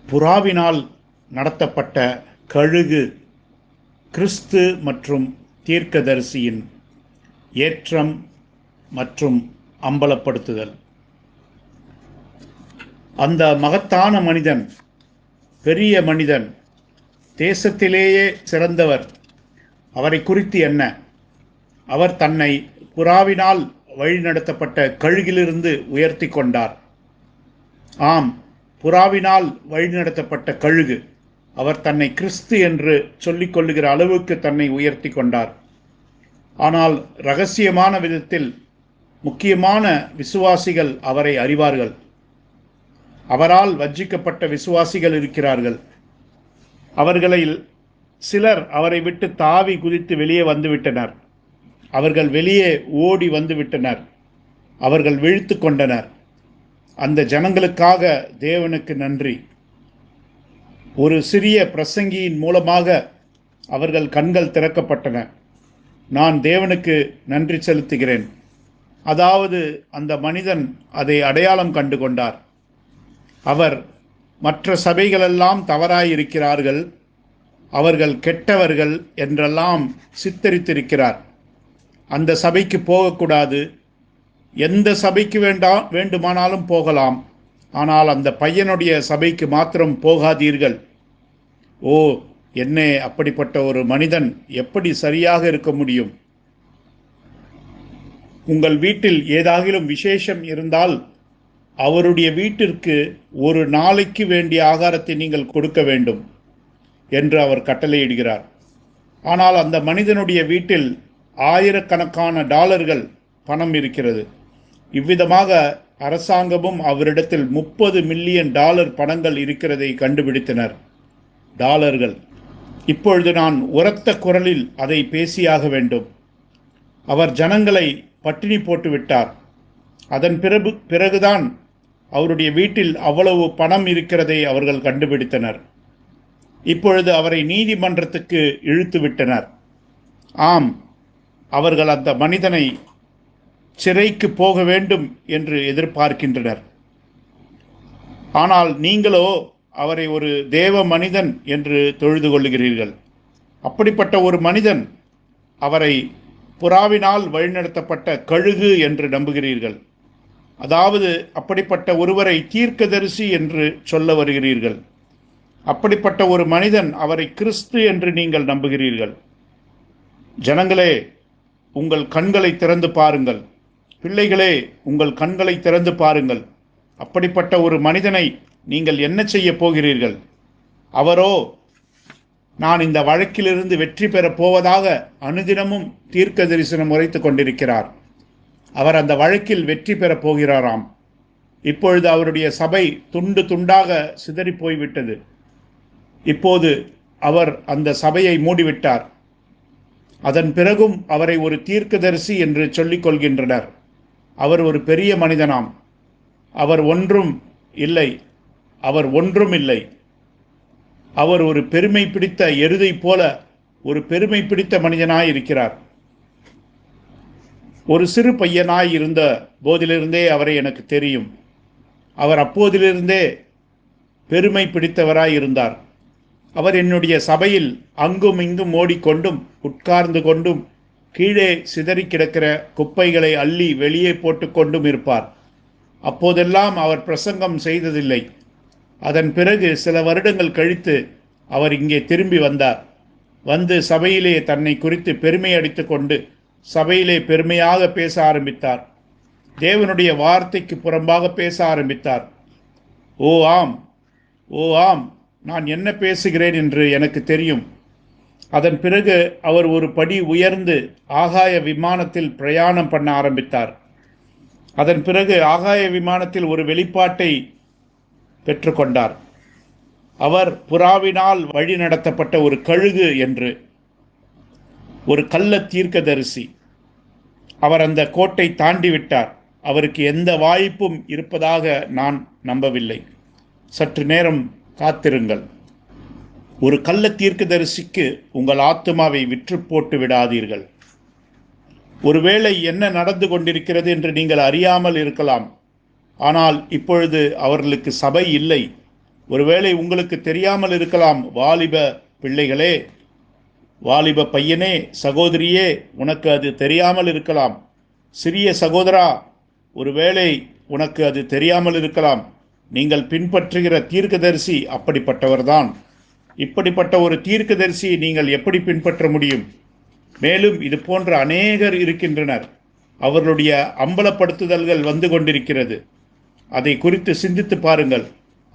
புறாவினால் நடத்தப்பட்ட கழுகு கிறிஸ்து மற்றும் தீர்க்கதரிசியின் ஏற்றம் மற்றும் அம்பலப்படுத்துதல். அந்த மகத்தான மனிதன், பெரிய மனிதன், தேசத்திலேயே சிறந்தவர். அவரை குறித்து என்ன? அவர் தன்னை புறாவினால் வழிநடத்தப்பட்ட கழுகிலிருந்து உயர்த்தி கொண்டார். ஆம், புறாவினால் வழிநடத்தப்பட்ட கழுகு. அவர் தன்னை கிறிஸ்து என்று சொல்லிக் கொள்ளுகிற அளவுக்கு தன்னை உயர்த்தி கொண்டார். ஆனால் இரகசியமான விதத்தில் முக்கியமான விசுவாசிகள் அவரை அறிவார்கள். அவரால் வஞ்சிக்கப்பட்ட விசுவாசிகள் இருக்கிறார்கள். அவர்களில் சிலர் அவரை விட்டு தாவி குதித்து வெளியே வந்துவிட்டனர். அவர்கள் வெளியே ஓடி வந்துவிட்டனர். அவர்கள் விழித்து கொண்டனர். அந்த ஜனங்களுக்காக தேவனுக்கு நன்றி. ஒரு சிறிய பிரசங்கியின் மூலமாக அவர்கள் கண்கள் திறக்கப்பட்டன. நான் தேவனுக்கு நன்றி செலுத்துகிறேன். அதாவது அந்த மனிதன் அதை அடையாளம் கண்டு கொண்டார். அவர் மற்ற சபைகளெல்லாம் தவறாயிருக்கிறார்கள், அவர்கள் கெட்டவர்கள் என்றெல்லாம் சித்தரித்திருக்கிறார். அந்த சபைக்கு போகக்கூடாது. எந்த சபைக்கு வேண்டுமானாலும் போகலாம், ஆனால் அந்த பையனுடைய சபைக்கு மாத்திரம் போகாதீர்கள். ஓ, என்னே, அப்படிப்பட்ட ஒரு மனிதன் எப்படி சரியாக இருக்க முடியும்? உங்கள் வீட்டில் ஏதாகிலும் விசேஷம் இருந்தால் அவருடைய வீட்டிற்கு ஒரு நாளைக்கு வேண்டிய ஆகாரத்தை நீங்கள் கொடுக்க வேண்டும் என்று அவர் கட்டளையிடுகிறார். ஆனால் அந்த மனிதனுடைய வீட்டில் ஆயிரக்கணக்கான டாலர்கள் பணம் இருக்கிறது. இவ்விதமாக அரசாங்கமும் அவரிடத்தில் 30 மில்லியன் டாலர் பணங்கள் இருக்கிறதை கண்டுபிடித்தனர். டாலர்கள். இப்பொழுது நான் உரத்த குரலில் அதை பேசியாக வேண்டும். அவர் ஜனங்களை பட்டினி போட்டுவிட்டார். அதன் பிறகுதான் அவருடைய வீட்டில் அவ்வளவு பணம் இருக்கிறதை அவர்கள் கண்டுபிடித்தனர். இப்பொழுது அவரை நீதிமன்றத்துக்கு இழுத்து விட்டனர். ஆம், அவர்கள் அந்த மனிதனை சிறைக்கு போக வேண்டும் என்று எதிர்பார்க்கின்றனர். ஆனால் நீங்களோ அவரை ஒரு தேவ மனிதன் என்று தொழுது கொள்ளுகிறீர்கள். அப்படிப்பட்ட ஒரு மனிதன், அவரை புறாவினால் வழிநடத்தப்பட்ட கழுகு என்று நம்புகிறீர்கள். அதாவது அப்படிப்பட்ட ஒருவரை தீர்க்கதரிசி என்று சொல்ல வருகிறீர்கள். அப்படிப்பட்ட ஒரு மனிதன், அவரை கிறிஸ்து என்று நீங்கள் நம்புகிறீர்கள். ஜனங்களே, உங்கள் கண்களை திறந்து பாருங்கள். பிள்ளைகளே, உங்கள் கண்களை திறந்து பாருங்கள். அப்படிப்பட்ட ஒரு மனிதனை நீங்கள் என்ன செய்ய போகிறீர்கள்? அவரோ, நான் இந்த வழக்கிலிருந்து வெற்றி பெறப் போவதாக அனுதினமும் தீர்க்க தரிசனம் உரைத்து கொண்டிருக்கிறார். அவர் அந்த வழக்கில் வெற்றி பெறப் போகிறாராம். இப்பொழுது அவருடைய சபை துண்டு துண்டாக சிதறி போய்விட்டது. இப்போது அவர் அந்த சபையை மூடிவிட்டார். அதன் பிறகும் அவரை ஒரு தீர்க்கதரிசி என்று சொல்லிக் கொள்கின்றனர். அவர் ஒரு பெரிய மனிதனாம். அவர் ஒன்றும் இல்லை. அவர் ஒரு பெருமை பிடித்த எருதை போல ஒரு பெருமை பிடித்த மனிதனாய் இருக்கிறார். ஒரு சிறு பையனாய் இருந்த போதிலிருந்தே அவரை எனக்கு தெரியும். அவர் அப்போதிலிருந்தே பெருமை பிடித்தவராய் இருந்தார். அவர் என்னுடைய சபையில் அங்கும் இங்கும் ஓடிக்கொண்டும் உட்கார்ந்து கொண்டும் கீழே சிதறி கிடக்கிற குப்பைகளை அள்ளி வெளியே போட்டுக்கொண்டும் இருப்பார். அப்போதெல்லாம் அவர் பிரசங்கம் செய்ததில்லை. அதன் பிறகு சில வருடங்கள் கழித்து அவர் இங்கே திரும்பி வந்தார். வந்து சபையிலே தன்னை குறித்து பெருமை அடித்து கொண்டு சபையிலே பெருமையாக பேச ஆரம்பித்தார். தேவனுடைய வார்த்தைக்கு புறம்பாக பேச ஆரம்பித்தார். ஓ ஆம், நான் என்ன பேசுகிறேன் என்று எனக்கு தெரியும். அதன் பிறகு அவர் ஒரு படி உயர்ந்து ஆகாய விமானத்தில் பிரயாணம் பண்ண ஆரம்பித்தார். அதன் பிறகு ஆகாய விமானத்தில் ஒரு வெளிப்பாட்டை பெற்றுக்கொண்டார். அவர் புறாவினால் வழி நடத்தப்பட்ட ஒரு கழுகு என்று, ஒரு கள்ள தீர்க்கதரிசி. அவர் அந்த கோட்டை தாண்டி விட்டார். அவருக்கு எந்த வாய்ப்பும் இருப்பதாக நான் நம்பவில்லை. சற்று நேரம் காத்திருங்கள். ஒரு கள்ள தீர்க்கதரிசிக்கு உங்கள் ஆத்துமாவை விற்று போட்டு விடாதீர்கள். ஒருவேளை என்ன நடந்து கொண்டிருக்கிறது என்று நீங்கள் அறியாமல் இருக்கலாம். ஆனால் இப்பொழுது அவர்களுக்கு சபை இல்லை. ஒருவேளை உங்களுக்கு தெரியாமல் இருக்கலாம். வாலிப பிள்ளைகளே, வாலிப பையனே, சகோதரியே, உனக்கு அது தெரியாமல் இருக்கலாம். சிறிய சகோதரா, ஒருவேளை உனக்கு அது தெரியாமல் இருக்கலாம். நீங்கள் பின்பற்றுகிற தீர்க்கதரிசி அப்படிப்பட்டவர்தான். இப்படிப்பட்ட ஒரு தீர்க்கதரிசியை நீங்கள் எப்படி பின்பற்ற முடியும்? மேலும் இது போன்ற அநேகர் இருக்கின்றனர். அவர்களுடைய அம்பலப்படுத்துதல்கள் வந்து கொண்டிருக்கிறது. அதை குறித்து சிந்தித்து பாருங்கள்.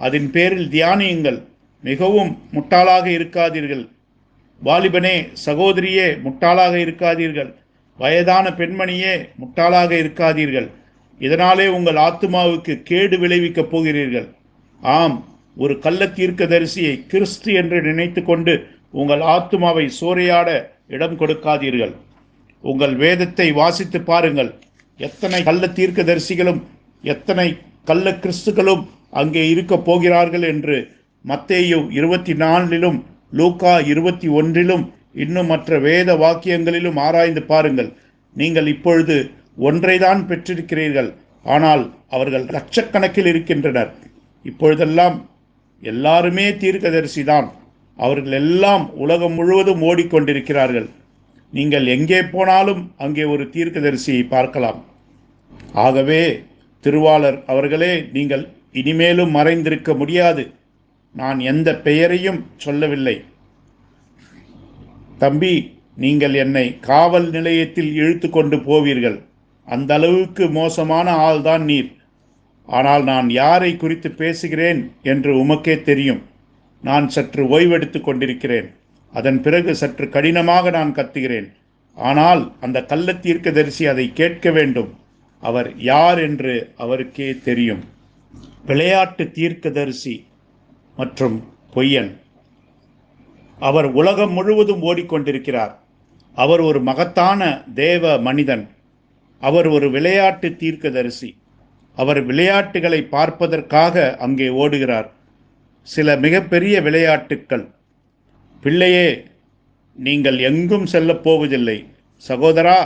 அதன் பேரில் தியானியுங்கள். மிகவும் முட்டாளாக இருக்காதீர்கள். வாலிபனே, சகோதரியே, முட்டாளாக இருக்காதீர்கள். வயதான பெண்மணியே, முட்டாளாக இருக்காதீர்கள். இதனாலே உங்கள் ஆத்துமாவுக்கு கேடு விளைவிக்கப் போகிறீர்கள். ஆம், ஒரு கள்ள தீர்க்கதரிசியை கிறிஸ்து என்று நினைத்து கொண்டு உங்கள் ஆத்துமாவை சூறையாட இடம் கொடுக்காதீர்கள். உங்கள் வேதத்தை வாசித்து பாருங்கள். எத்தனை கள்ள தீர்க்கதரிசிகளும் எத்தனை கள்ள கிறிஸ்துகளும் அங்கே இருக்க போகிறார்கள் என்று மத்தேயு 24 லூக்கா 21 இன்னும் மற்ற வேத வாக்கியங்களிலும் ஆராய்ந்து பாருங்கள். நீங்கள் இப்பொழுது ஒன்றைதான் பெற்றிருக்கிறீர்கள், ஆனால் அவர்கள் லட்சக்கணக்கில் இருக்கின்றனர். இப்பொழுதெல்லாம் எல்லாருமே தீர்க்கதரிசி தான். அவர்கள் எல்லாம் உலகம் முழுவதும் ஓடிக்கொண்டிருக்கிறார்கள். நீங்கள் எங்கே போனாலும் அங்கே ஒரு தீர்க்கதரிசியை பார்க்கலாம். ஆகவே திருவாளர் அவர்களே, நீங்கள் இனிமேலும் மறைந்திருக்க முடியாது. நான் எந்த பெயரையும் சொல்லவில்லை. தம்பி, நீங்கள் என்னை காவல் நிலையத்தில் இழுத்து கொண்டு போவீர்கள். அந்த அளவுக்கு மோசமான ஆள்தான் நீர். ஆனால் நான் யாரை குறித்து பேசுகிறேன் என்று உமக்கே தெரியும். நான் சற்று ஓய்வெடுத்து கொண்டிருக்கிறேன். அதன் பிறகு சற்று கடினமாக நான் கத்துகிறேன். ஆனால் அந்த கள்ள தீர்க்கதரிசி அதை கேட்க வேண்டும். அவர் யார் என்று அவருக்கே தெரியும். விளையாட்டு தீர்க்கதரிசி மற்றும் பொய்யன். அவர் உலகம் முழுவதும் ஓடிக்கொண்டிருக்கிறார். அவர் ஒரு மகத்தான தேவ மனிதன். அவர் ஒரு விளையாட்டு தீர்க்கதரிசி. அவர் விளையாட்டுகளை பார்ப்பதற்காக அங்கே ஓடுகிறார். சில மிகப்பெரிய விளையாட்டுக்கள். பிள்ளையே, நீங்கள் எங்கும் செல்லப் போவதில்லை. சகோதரா,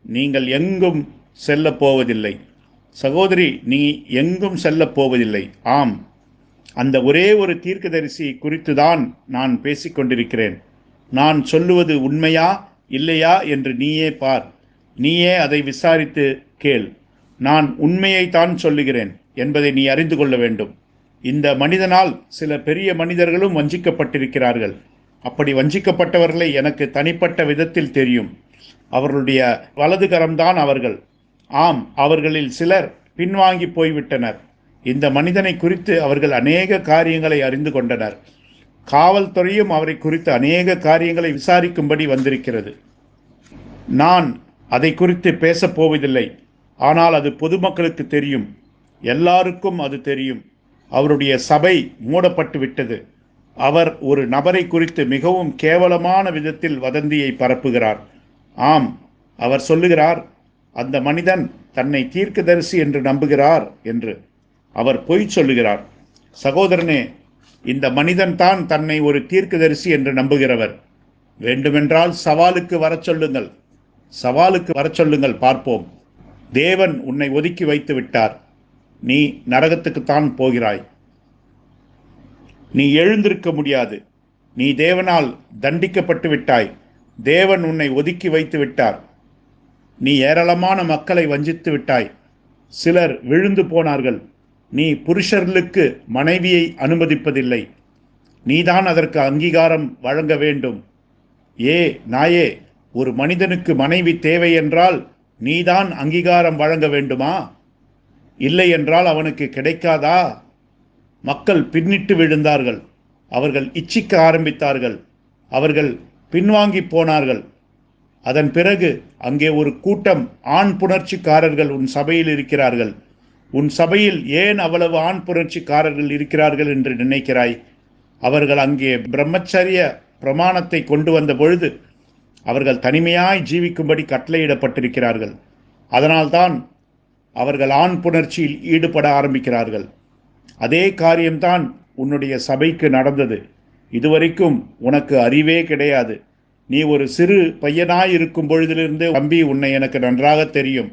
நீங்கள் எங்கும் செல்லப் போவதில்லை. சகோதரி, நீ எங்கும் செல்லப் போவதில்லை. ஆம், அந்த ஒரே ஒரு தீர்க்கதரிசி குறித்துதான் நான் பேசிக்கொண்டிருக்கிறேன். நான் சொல்லுவது உண்மையா இல்லையா என்று நீயே பார். நீயே அதை விசாரித்து கேள். நான் உண்மையைத்தான் சொல்லுகிறேன் என்பதை நீ அறிந்து கொள்ள வேண்டும். இந்த மனிதனால் சில பெரிய மனிதர்களும் வஞ்சிக்கப்பட்டிருக்கிறார்கள். அப்படி வஞ்சிக்கப்பட்டவர்களை எனக்கு தனிப்பட்ட விதத்தில் தெரியும். அவர்களுடைய வலது கரம்தான் அவர்கள். ஆம், அவர்களில் சிலர் பின்வாங்கி போய்விட்டனர். இந்த மனிதனை குறித்து அவர்கள் அநேக காரியங்களை அறிந்து கொண்டனர். காவல்துறையும் அவரை குறித்து அநேக காரியங்களை விசாரிக்கும்படி வந்திருக்கிறது. நான் அதை குறித்து பேசப் போவதில்லை. ஆனால் அது பொதுமக்களுக்கு தெரியும். எல்லாருக்கும் அது தெரியும். அவருடைய சபை மூடப்பட்டு விட்டது. அவர் ஒரு நபரை குறித்து மிகவும் கேவலமான விதத்தில் வதந்தியை பரப்புகிறார். ஆம், அவர் சொல்லுகிறார், அந்த மனிதன் தன்னை தீர்க்கதரிசி என்று நம்புகிறார் என்று. அவர் பொய் சொல்லுகிறார். சகோதரனே, இந்த மனிதன்தான் தன்னை ஒரு தீர்க்கதரிசி என்று நம்புகிறவர். வேண்டுமென்றால் சவாலுக்கு வரச் சொல்லுங்கள். சவாலுக்கு வரச் சொல்லுங்கள், பார்ப்போம். தேவன் உன்னை ஒதுக்கி வைத்து விட்டார். நீ நரகத்துக்குத்தான் போகிறாய். நீ எழுந்திருக்க முடியாது. நீ தேவனால் தண்டிக்கப்பட்டு விட்டாய். தேவன் உன்னை ஒதுக்கி வைத்து விட்டார். நீ ஏராளமான மக்களை வஞ்சித்து விட்டாய். சிலர் விழுந்து போனார்கள். நீ புருஷர்களுக்கு மனைவியை அனுமதிப்பதில்லை. நீதான் அதற்கு அங்கீகாரம் வழங்க வேண்டும். ஏ நாயே, ஒரு மனிதனுக்கு மனைவி தேவை என்றால் நீதான் அங்கீகாரம் வழங்க வேண்டுமா? இல்லை என்றால் அவனுக்கு கிடைக்காதா? மக்கள் பின்னிட்டு விழுந்தார்கள். அவர்கள் இச்சிக்க ஆரம்பித்தார்கள். அவர்கள் பின்வாங்கி போனார்கள். அதன் பிறகு அங்கே ஒரு கூட்டம் ஆண் புணர்ச்சிக்காரர்கள் உன் சபையில் இருக்கிறார்கள். உன் சபையில் ஏன் அவ்வளவு ஆண் புணர்ச்சிக்காரர்கள் இருக்கிறார்கள் என்று நினைக்கிறாய்? அவர்கள் அங்கே பிரம்மச்சரிய பிரமாணத்தை கொண்டு வந்த பொழுது அவர்கள் தனிமையாய் ஜீவிக்கும்படி கட்டளையிடப்பட்டிருக்கிறார்கள். அதனால்தான் அவர்கள் ஆண் புணர்ச்சியில் ஈடுபட ஆரம்பிக்கிறார்கள். அதே காரியம்தான் உன்னுடைய சபைக்கு நடந்தது. இதுவரைக்கும் உனக்கு அறிவே கிடையாது. நீ ஒரு சிறு பையனாய் இருக்கும் பொழுதிலிருந்து, தம்பி, உன்னை எனக்கு நன்றாக தெரியும்.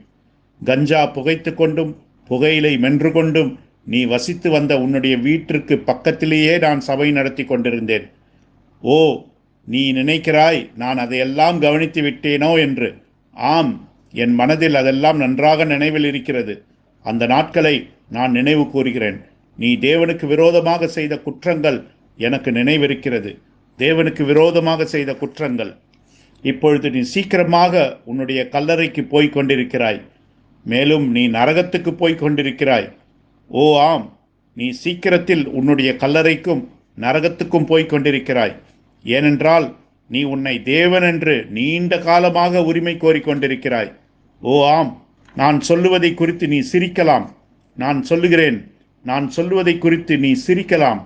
கஞ்சா புகைத்து கொண்டும் புகையிலை மென்று கொண்டும் நீ வசித்து வந்த உன்னுடைய வீட்டிற்கு பக்கத்திலேயே நான் சபை நடத்தி கொண்டிருந்தேன். ஓ, நீ நினைக்கிறாய் நான் அதையெல்லாம் கவனித்து விட்டேனோ என்று. ஆம், என் மனதில் அதெல்லாம் நன்றாக நினைவில் இருக்கிறது. அந்த நாட்களை நான் நினைவு கூறுகிறேன். நீ தேவனுக்கு விரோதமாக செய்த குற்றங்கள் எனக்கு நினைவிருக்கிறது. தேவனுக்கு விரோதமாக செய்த குற்றங்கள். இப்பொழுது நீ சீக்கிரமாக உன்னுடைய கல்லறைக்கு போய்க் கொண்டிருக்கிறாய். மேலும் நீ நரகத்துக்கு போய்க் கொண்டிருக்கிறாய். ஓ ஆம், நீ சீக்கிரத்தில் உன்னுடைய கல்லறைக்கும் நரகத்துக்கும் போய்க் கொண்டிருக்கிறாய். ஏனென்றால் நீ உன்னை தேவன் என்று நீண்ட காலமாக உரிமை கோரிக்கொண்டிருக்கிறாய். ஓ ஆம், நான் சொல்லுவதை குறித்து நீ சிரிக்கலாம். நான் சொல்லுகிறேன், நான் சொல்லுவதை குறித்து நீ சிரிக்கலாம்.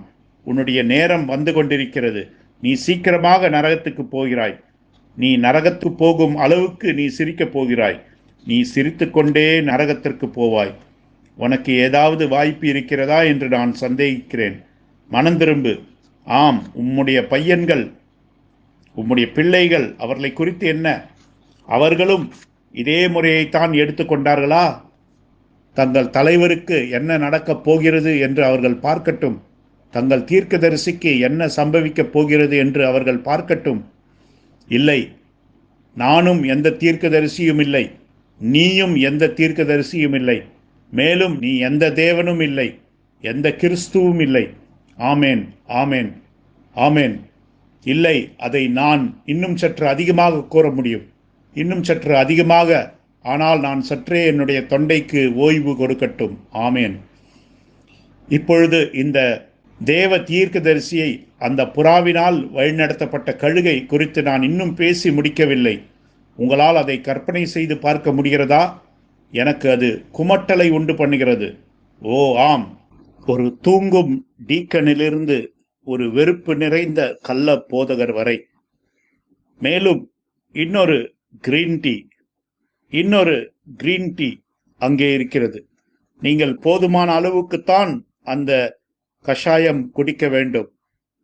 உன்னுடைய நேரம் வந்து கொண்டிருக்கிறது. நீ சீக்கிரமாக நரகத்துக்கு போகிறாய். நீ நரகத்துக்கு போகும் அளவுக்கு நீ சிரிக்கப் போகிறாய். நீ சிரித்துக்கொண்டே நரகத்திற்கு போவாய். உனக்கு ஏதாவது வாய்ப்பு இருக்கிறதா என்று நான் சந்தேகிக்கிறேன். மனம் திரும்பு. ஆம், உம்முடைய பையன்கள், உம்முடைய பிள்ளைகள், அவர்களை குறித்து என்ன? அவர்களும் இதே முறையைத்தான் எடுத்துக்கொண்டார்களா? தங்கள் தலைவருக்கு என்ன நடக்கப் போகிறது என்று அவர்கள் பார்க்கட்டும். தங்கள் தீர்க்கதரிசிக்கு என்ன சம்பவிக்கப் போகிறது என்று அவர்கள் பார்க்கட்டும். இல்லை, நானும் எந்த தீர்க்கதரிசியும் இல்லை. நீயும் எந்த தீர்க்கதரிசியும் இல்லை. மேலும் நீ எந்த தேவனும் இல்லை. எந்த கிறிஸ்துவும் இல்லை. ஆமேன், ஆமேன், ஆமேன். இல்லை, அதை நான் இன்னும் சற்று அதிகமாக கூற முடியும். இன்னும் சற்று அதிகமாக. ஆனால் நான் சற்றே என்னுடைய தொண்டைக்கு ஓய்வு கொடுக்கட்டும். ஆமேன். இப்பொழுது இந்த தேவ தீர்க்கதரிசியை, அந்த புறாவினால் வழிநடத்தப்பட்ட கழுகை குறித்து நான் இன்னும் பேசி முடிக்கவில்லை. உங்களால் அதை கற்பனை செய்து பார்க்க முடிகிறதா? எனக்கு அது குமட்டலை உண்டு பண்ணுகிறது. ஓ ஆம், ஒரு தூங்கும் டீக்கனிலிருந்து ஒரு வெறுப்பு நிறைந்த கள்ள போதகர் வரை. மேலும் இன்னொரு கிரீன் டீ, இன்னொரு கிரீன் டீ அங்கே இருக்கிறது. நீங்கள் போதுமான அளவுக்குத்தான் அந்த கஷாயம் குடிக்க வேண்டும்.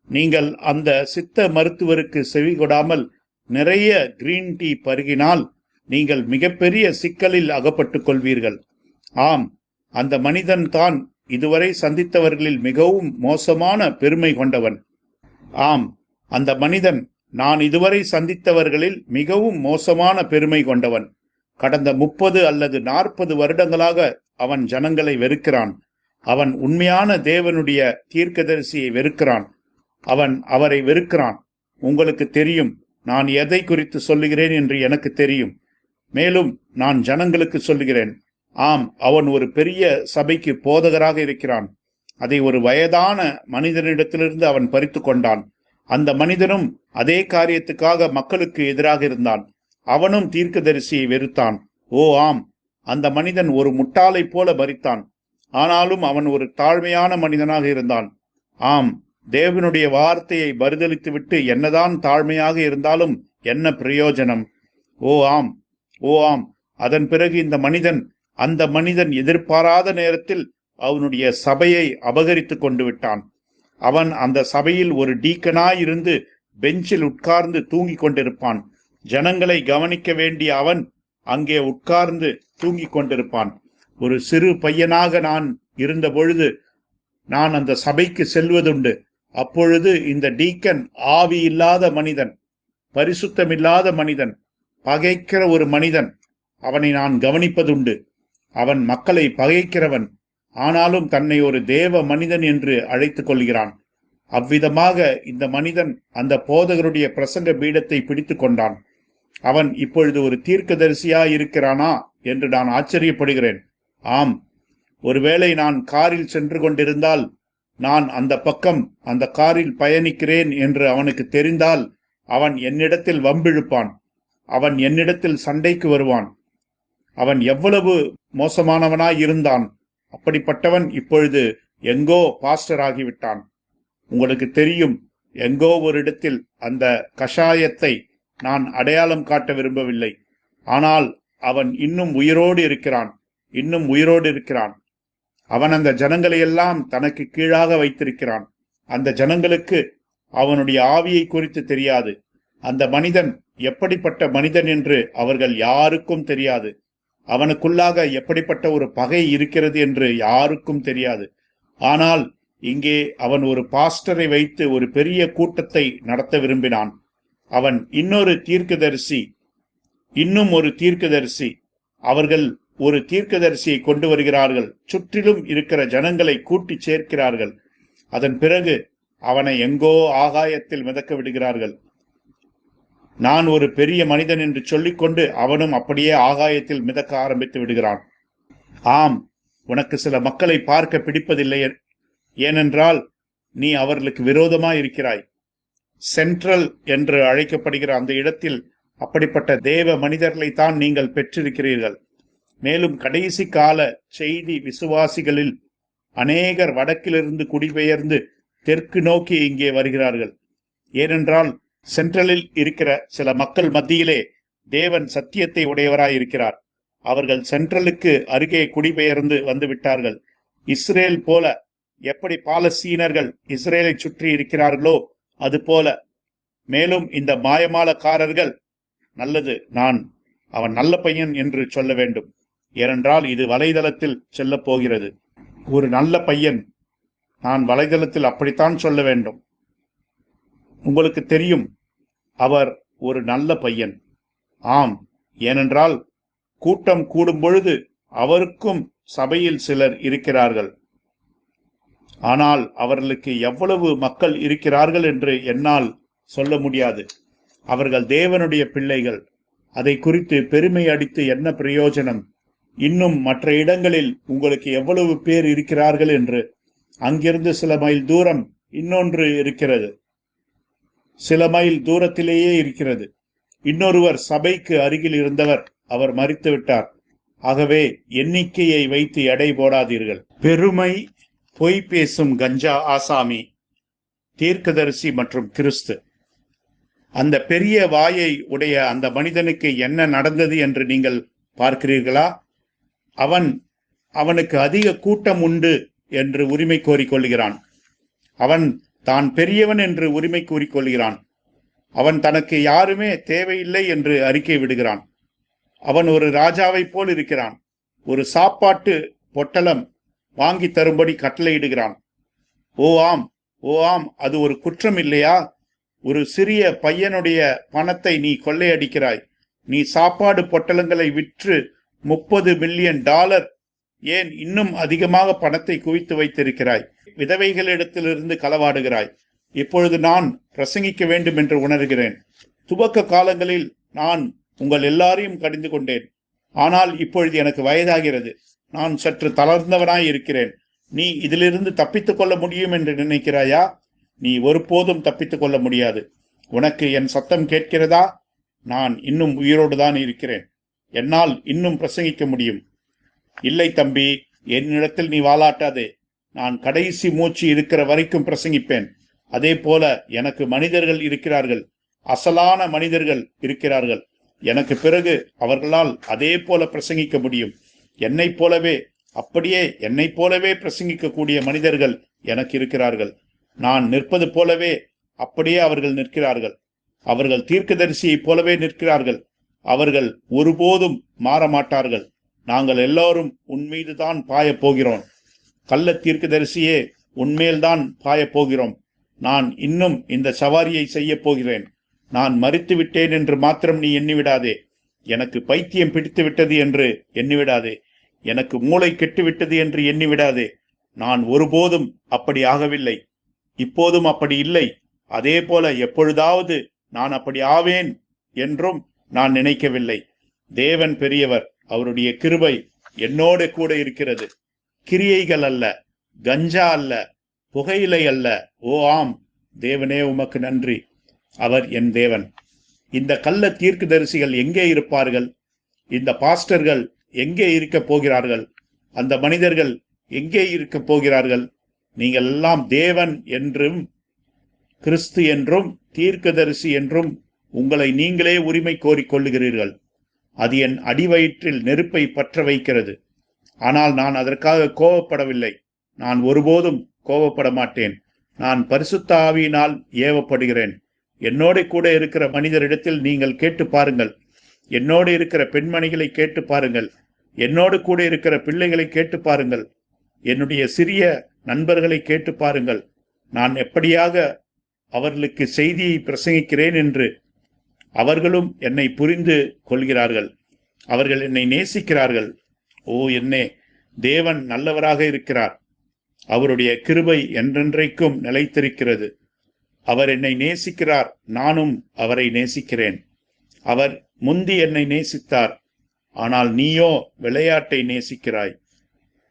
நீங்கள் அந்த சித்த மருத்துவருக்கு செவிகொடாமல் நிறைய கிரீன் டீ பருகினால் நீங்கள் மிகப்பெரிய சிக்கலில் அகப்பட்டுக் கொள்வீர்கள். ஆம், அந்த மனிதன் தான் இதுவரை சந்தித்தவர்களில் மிகவும் மோசமான பெருமை கொண்டவன். ஆம், அந்த மனிதன் நான் இதுவரை சந்தித்தவர்களில் மிகவும் மோசமான பெருமை கொண்டவன். கடந்த 30 அல்லது 40 வருடங்களாக அவன் ஜனங்களை வெறுக்கிறான். அவன் உண்மையான தேவனுடைய தீர்க்கதரிசியை வெறுக்கிறான். அவன் அவரை வெறுக்கிறான். உங்களுக்கு தெரியும் நான் எதை குறித்து சொல்லுகிறேன் என்று எனக்கு தெரியும். மேலும் நான் ஜனங்களுக்கு சொல்லுகிறேன். ஆம், அவன் ஒரு பெரிய சபைக்கு போதகராக இருக்கிறான். அதை ஒரு வயதான மனிதனிடத்திலிருந்து அவன் பறித்து கொண்டான். அந்த மனிதனும் அதே காரியத்துக்காக மக்களுக்கு எதிராக இருந்தான். அவனும் தீர்க்கதரிசியை வெறுத்தான். ஓ ஆம், அந்த மனிதன் ஒரு முட்டாளை போல மரித்தான். ஆனாலும் அவன் ஒரு தாழ்மையான மனிதனாக இருந்தான். ஆம், தேவனுடைய வார்த்தையை மறுதலித்துவிட்டு என்னதான் தாழ்மையாக இருந்தாலும் என்ன பிரயோஜனம்? ஓ ஆம், ஓ ஆம். அதன் பிறகு அந்த மனிதன் எதிர்பாராத நேரத்தில் அவனுடைய சபையை அபகரித்து கொண்டு விட்டான். அவன் அந்த சபையில் ஒரு டீக்கனாய் இருந்து பெஞ்சில் உட்கார்ந்து தூங்கிக் கொண்டிருப்பான். ஜனங்களை கவனிக்க வேண்டிய அவன் அங்கே உட்கார்ந்து தூங்கிக் கொண்டிருப்பான். ஒரு சிறு பையனாக நான் இருந்த பொழுது நான் அந்த சபைக்கு செல்வதுண்டு. அப்பொழுது இந்த டீக்கன் ஆவி இல்லாத மனிதன், பரிசுத்தமில்லாத மனிதன், பகைக்கிற ஒரு மனிதன். அவனை நான் கவனிப்பதுண்டு. அவன் மக்களை பகைக்கிறவன். ஆனாலும் தன்னை ஒரு தேவ மனிதன் என்று அழைத்துக் கொள்கிறான். அவ்விதமாக இந்த மனிதன் அந்த போதகருடைய பிரசங்க பீடத்தை பிடித்து கொண்டான். அவன் இப்பொழுது ஒரு தீர்க்கதரிசியாய் இருக்கிறானா என்று நான் ஆச்சரியப்படுகிறேன். ஆம், ஒருவேளை நான் காரில் சென்று கொண்டிருந்தால், நான் அந்த பக்கம் அந்த காரில் பயணிக்கிறேன் என்று அவனுக்கு தெரிந்தால் அவன் என்னிடத்தில் வம்பிழுப்பான். அவன் என்னிடத்தில் சண்டைக்கு வருவான். அவன் எவ்வளவு மோசமானவனாய் இருந்தான். அப்படிப்பட்டவன் இப்பொழுது எங்கோ பாஸ்டர் ஆகிவிட்டான். உங்களுக்கு தெரியும், எங்கோ ஒரு இடத்தில் அந்த கஷாயத்தை நான் அடையாளம் காட்ட விரும்பவில்லை. ஆனால் அவன் இன்னும் உயிரோடு இருக்கிறான். இன்னும் உயிரோடு இருக்கிறான். அவன் அந்த ஜனங்களை எல்லாம் தனக்கு கீழாக வைத்திருக்கிறான். அந்த ஜனங்களுக்கு அவனுடைய ஆவியை குறித்து தெரியாது. அந்த மனிதன் எப்படிப்பட்ட மனிதன் என்று அவர்கள் யாருக்கும் தெரியாது. அவனுக்குள்ளாக எப்படிப்பட்ட ஒரு பகை இருக்கிறது என்று யாருக்கும் தெரியாது. ஆனால் இங்கே அவன் ஒரு பாஸ்டரை வைத்து ஒரு பெரிய கூட்டத்தை நடத்த விரும்பினான். அவன் இன்னொரு தீர்க்கதரிசி, அவர்கள் ஒரு தீர்க்கதரிசியை கொண்டு வருகிறார்கள். சுற்றிலும் இருக்கிற ஜனங்களை கூட்டி சேர்க்கிறார்கள். அதன் பிறகு அவனை எங்கோ ஆகாயத்தில் மிதக்க விடுகிறார்கள். நான் ஒரு பெரிய மனிதன் என்று சொல்லிக்கொண்டு அவனும் அப்படியே ஆகாயத்தில் மிதக்க ஆரம்பித்து விடுகிறான். ஆம், உனக்கு சில மக்களை பார்க்க பிடிப்பதில்லை, ஏனென்றால் நீ அவர்களுக்கு விரோதமாய் இருக்கிறாய். சென்ட்ரல் என்று அழைக்கப்படுகிற அந்த இடத்தில் அப்படிப்பட்ட தேவ மனிதர்களை தான் நீங்கள் பெற்றிருக்கிறீர்கள். மேலும் கடைசி கால செய்தி விசுவாசிகளில் அநேகர் வடக்கிலிருந்து குடிபெயர்ந்து தெற்கு நோக்கி இங்கே வருகிறார்கள். ஏனென்றால் சென்ட்ரலில் இருக்கிற சில மக்கள் மத்தியிலே தேவன் சத்தியத்தை உடையவராய் இருக்கிறார். அவர்கள் சென்ட்ரலுக்கு அருகே குடிபெயர்ந்து வந்து விட்டார்கள். இஸ்ரேல் போல எப்படி பாலஸ்தீனர்கள் இஸ்ரேலை சுற்றி இருக்கிறார்களோ அதுபோல. மேலும் இந்த மாயமாலக்காரர்கள், நல்லது, நான் அவன் நல்ல பையன் என்று சொல்ல வேண்டும், ஏனென்றால் இது வலைதளத்தில் செல்ல போகிறது. ஒரு நல்ல பையன், நான் வலைதளத்தில் அப்படித்தான் சொல்ல வேண்டும். உங்களுக்கு தெரியும், அவர் ஒரு நல்ல பையன். ஆம், ஏனென்றால் கூட்டம் கூடும் பொழுது அவருக்கும் சபையில் சிலர் இருக்கிறார்கள். ஆனால் அவர்களுக்கு எவ்வளவு மக்கள் இருக்கிறார்கள் என்று என்னால் சொல்ல முடியாது. அவர்கள் தேவனுடைய பிள்ளைகள். அதை குறித்து பெருமை அடித்து என்ன பிரயோஜனம்? இன்னும் மற்ற இடங்களில் உங்களுக்கு எவ்வளவு பேர் இருக்கிறார்கள் என்று. அங்கிருந்து சில மைல் தூரம் இன்னொன்று இருக்கிறது, சில மைல் தூரத்திலேயே இருக்கிறது. இன்னொருவர் சபைக்கு அருகில் இருந்தவர், அவர் மரித்து விட்டார். ஆகவே எண்ணிக்கையை வைத்து எடை போடாதீர்கள். பெருமை, பொய் பேசும் கஞ்சா ஆசாமி, தீர்க்கதரிசி மற்றும் கிறிஸ்து. அந்த பெரிய வாயை உடைய அந்த மனிதனுக்கு என்ன நடந்தது என்று நீங்கள் பார்க்கிறீர்களா? அவனுக்கு அதிக கூட்டம் உண்டு என்று உரிமை கோரிக்கொள்கிறான். அவன் தான் பெரியவன் என்று உரிமை கூறிக்கொள்கிறான். அவன் தனக்கு யாருமே தேவையில்லை என்று அறிக்கை விடுகிறான். அவன் ஒரு ராஜாவை போல் இருக்கிறான். ஒரு சாப்பாட்டு பொட்டலம் வாங்கி தரும்படி கட்டளையிடுகிறான். ஓ ஆம், அது ஒரு குற்றம் இல்லையா? ஒரு சிறிய பையனுடைய பணத்தை நீ கொள்ளையடிக்கிறாய். நீ சாப்பாடு பொட்டலங்களை விற்று $30 மில்லியன், ஏன் இன்னும் அதிகமாக பணத்தை குவித்து வைத்திருக்கிறாய். விதவைகளிடத்திலிருந்து களவாடுகிறாய். இப்பொழுது நான் பிரசங்கிக்க வேண்டும் என்று உணர்கிறேன். துவக்க காலங்களில் நான் உங்கள் எல்லாரையும் கடிந்து கொண்டேன். ஆனால் இப்பொழுது எனக்கு வயதாகிறது. நான் சற்று தளர்ந்தவனாய் இருக்கிறேன். நீ இதிலிருந்து தப்பித்துக் கொள்ள முடியும் என்று நினைக்கிறாயா? நீ ஒருபோதும் தப்பித்துக் கொள்ள முடியாது. உனக்கு என் சத்தம் கேட்கிறதா? நான் இன்னும் உயிரோடு தான் இருக்கிறேன். என்னால் இன்னும் பிரசங்கிக்க முடியும். இல்லை தம்பி, என்னிடத்தில் நீ வாலாட்டாதே. நான் கடைசி மூச்சு இருக்கிற வரைக்கும் பிரசங்கிப்பேன். அதே போல எனக்கு மனிதர்கள் இருக்கிறார்கள், அசலான மனிதர்கள் இருக்கிறார்கள். எனக்கு பிறகு அவர்களால் அதே போல பிரசங்கிக்க முடியும். அப்படியே என்னை போலவே பிரசங்கிக்கக்கூடிய மனிதர்கள் எனக்கு இருக்கிறார்கள். நான் நிற்பது போலவே அப்படியே அவர்கள் நிற்கிறார்கள். அவர்கள் தீர்க்கதரிசியைப் போலவே நிற்கிறார்கள். அவர்கள் ஒருபோதும் மாற மாட்டார்கள். நாங்கள் எல்லோரும் உன்மீதுதான் பாயப் போகிறோம். கள்ள தீர்க்கதரிசியே, உன்மேல்தான் பாயப் போகிறோம். நான் இன்னும் இந்த சவாரியை செய்ய போகிறேன். நான் மரித்து விட்டேன் என்று மாத்திரம் நீ எண்ணிவிடாதே. எனக்கு பைத்தியம் பிடித்து விட்டது என்று எண்ணிவிடாதே. எனக்கு மூளை கெட்டுவிட்டது என்று எண்ணிவிடாதே. நான் ஒருபோதும் அப்படி ஆகவில்லை. இப்போதும் அப்படி இல்லை. அதே போல எப்பொழுதாவது நான் அப்படி ஆவேன் என்றும் நான் நினைக்கவில்லை. தேவன் பெரியவர். அவருடைய கிருபை என்னோடு கூட இருக்கிறது. கிரியைகள் அல்ல, கஞ்சா அல்ல, புகையிலை அல்ல. ஓ ஆம், தேவனே உமக்கு நன்றி. அவர் என் தேவன். இந்த கள்ள தீர்க்கதரிசிகள் எங்கே இருப்பார்கள்? இந்த பாஸ்டர்கள் எங்கே இருக்க போகிறார்கள்? அந்த மனிதர்கள் எங்கே இருக்க போகிறார்கள்? நீங்கள் எல்லாம் தேவன் என்றும் கிறிஸ்து என்றும் தீர்க்கதரிசி என்றும் உங்களை நீங்களே உரிமை கோரிக்கொள்ளுகிறீர்கள். அது என் அடிவயிற்றில் நெருப்பை பற்ற வைக்கிறது. ஆனால் நான் அதற்காக கோபப்படவில்லை. நான் ஒருபோதும் கோபப்பட மாட்டேன். நான் பரிசுத்த ஆவியினால் ஏவப்படுகிறேன். என்னோட கூட இருக்கிற மனிதரிடத்தில் நீங்கள் கேட்டு பாருங்கள். என்னோடு இருக்கிற பெண்மணிகளை கேட்டு பாருங்கள். என்னோடு கூட இருக்கிற பிள்ளைகளை கேட்டு பாருங்கள். என்னுடைய சிறிய நண்பர்களை கேட்டு பாருங்கள், நான் எப்படியாக அவர்களுக்கு செய்தியை பிரசங்கிக்கிறேன் என்று. அவர்களும் என்னை புரிந்து கொள்கிறார்கள். அவர்கள் என்னை நேசிக்கிறார்கள். ஓ என்னே, தேவன் நல்லவராக இருக்கிறார். அவருடைய கிருபை என்றென்றைக்கும் நிலைத்திருக்கிறது. அவர் என்னை நேசிக்கிறார், நானும் அவரை நேசிக்கிறேன். அவர் முந்தி என்னை நேசித்தார். ஆனால் நீயோ விளையாட்டை நேசிக்கிறாய்.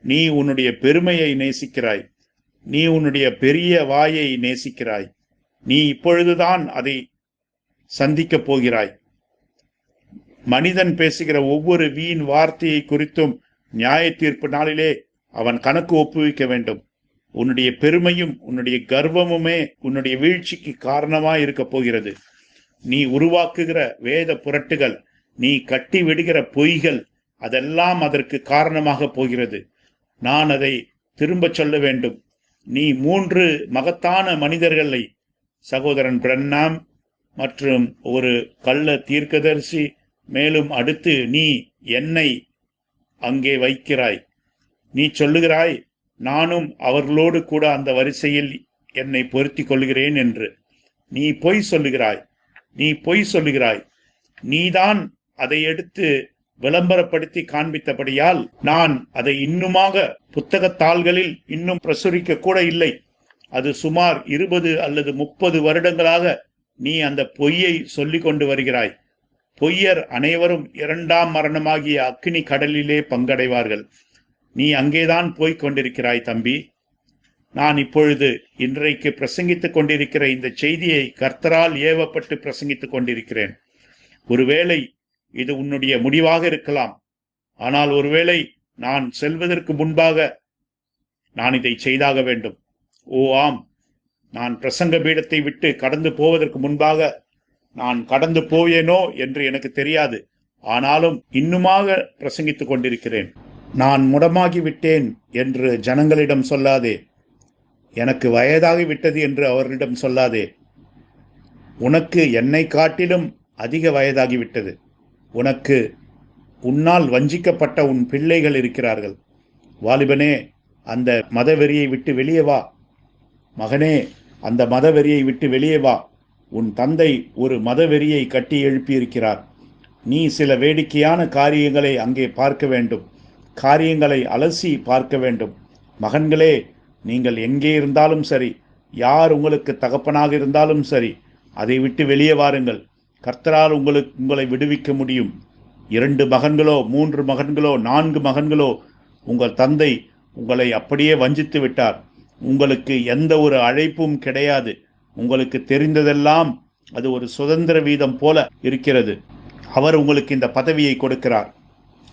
நீ உன்னுடைய பெருமையை நேசிக்கிறாய். நீ உன்னுடைய பெரிய வாயை நேசிக்கிறாய். நீ இப்பொழுதுதான் அதை சந்திக்கப் போகிறாய். மனிதன் பேசுகிற ஒவ்வொரு வீண் வார்த்தையை குறித்தும் நியாய தீர்ப்பு நாளிலே அவன் கணக்கு ஒப்புவிக்க வேண்டும். உன்னுடைய பெருமையும் உன்னுடைய கர்வமுமே உன்னுடைய வீழ்ச்சிக்கு காரணமாய் இருக்க போகிறது. நீ உருவாக்குகிற வேத புரட்டுகள், நீ கட்டி விடுகிற பொய்கள், அதெல்லாம் அதற்கு காரணமாக போகிறது. நான் அதை திரும்ப சொல்ல வேண்டும். நீ 3 மகத்தான மனிதர்களை, சகோதரன் பிரன்னாம் மற்றும் ஒரு கள்ள தீர்க்கதரிசி, மேலும் அடுத்து நீ என்னை அங்கே வைக்கிறாய். நீ சொல்லுகிறாய், நானும் அவர்களோடு கூட அந்த வரிசையில் என்னை பொருத்தி கொள்கிறேன் என்று. நீ பொய் சொல்லுகிறாய். நீ பொய் சொல்லுகிறாய். நீதான் அதை எடுத்து விளம்பரப்படுத்தி காண்பித்தபடியால் நான் அதை இன்னுமாக புத்தகத்தாள்களில் இன்னும் பிரசுரிக்க கூட இல்லை. அது சுமார் 20 அல்லது 30 வருடங்களாக நீ அந்த பொய்யை சொல்லிக் கொண்டு வருகிறாய். பொய்யர் அனைவரும் 2ஆம் மரணமாகிய அக்கினி கடலிலே பங்கடைவார்கள். நீ அங்கேதான் போய்க் கொண்டிருக்கிறாய் தம்பி. நான் இப்பொழுது இன்றைக்கு பிரசங்கித்துக் கொண்டிருக்கிற இந்த செய்தியை கர்த்தரால் ஏவப்பட்டு பிரசங்கித்துக் கொண்டிருக்கிறேன். ஒருவேளை இது உன்னுடைய முடிவாக இருக்கலாம். ஆனால் ஒருவேளை நான் செல்வதற்கு முன்பாக நான் இதை செய்தாக வேண்டும். ஓ ஆம், நான் பிரசங்க பீடத்தை விட்டு கடந்து போவதற்கு முன்பாக நான் கடந்து போவேனோ என்று எனக்கு தெரியாது. ஆனாலும் இன்னுமாக பிரசங்கித்துக் கொண்டிருக்கிறேன். நான் முடமாகிவிட்டேன் என்று ஜனங்களிடம் சொல்லாதே. எனக்கு வயதாகிவிட்டது என்று அவர்களிடம் சொல்லாதே. உனக்கு என்னை காட்டிலும் அதிக வயதாகிவிட்டது. உனக்கு உன்னால் வஞ்சிக்கப்பட்ட உன் பிள்ளைகள் இருக்கிறார்கள். வாலிபனே, அந்த மதவெறியை விட்டு வெளியே வா. மகனே, அந்த மதவெறியை விட்டு வெளியே வா. உன் தந்தை ஒரு மதவெறியை கட்டி எழுப்பியிருக்கிறார். நீ சில வேடிக்கையான காரியங்களை அங்கே பார்க்க வேண்டும். காரியங்களை அலசி பார்க்க வேண்டும். மகன்களே, நீங்கள் எங்கே இருந்தாலும் சரி, யார் உங்களுக்கு தகப்பனாக இருந்தாலும் சரி, அதை விட்டு வெளியே வாருங்கள். கர்த்தரால் உங்களை விடுவிக்க முடியும். 2 மகன்களோ 3 மகன்களோ 4 மகன்களோ உங்கள் தந்தை உங்களை அப்படியே வஞ்சித்து விட்டார். உங்களுக்கு எந்த ஒரு அழைப்பும் கிடையாது. உங்களுக்கு தெரிந்ததெல்லாம் அது ஒரு சுதந்திர வீதம் போல இருக்கிறது. அவர் உங்களுக்கு இந்த பதவியை கொடுக்கிறார்,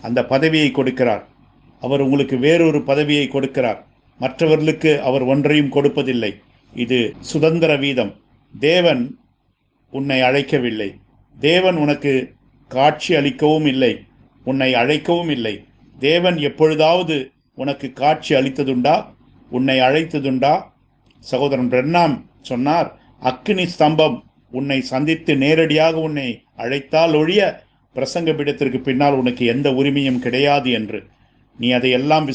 அந்த பதவியை கொடுக்கிறார். அவர் உங்களுக்கு வேறொரு பதவியை கொடுக்கிறார். மற்றவர்களுக்கு அவர் ஒன்றையும் கொடுப்பதில்லை. இது சுதந்திர வீதம். தேவன் உன்னை அழைக்கவில்லை. தேவன் உனக்கு காட்சி அளிக்கவும் இல்லை, உன்னை அழைக்கவும் இல்லை. தேவன் எப்பொழுதாவது உனக்கு காட்சி அளித்ததுண்டா? உன்னை அழைத்ததுண்டா? சகோதரன் பிரன்னாம் சொன்னார், அக்கினி ஸ்தம்பம் உன்னை சந்தித்து நேரடியாக உன்னை அழைத்தால் ஒழிய பிரசங்க பீடத்திற்கு பின்னால் உனக்கு எந்த உரிமையும் கிடையாது என்று. நீ அதையெல்லாம்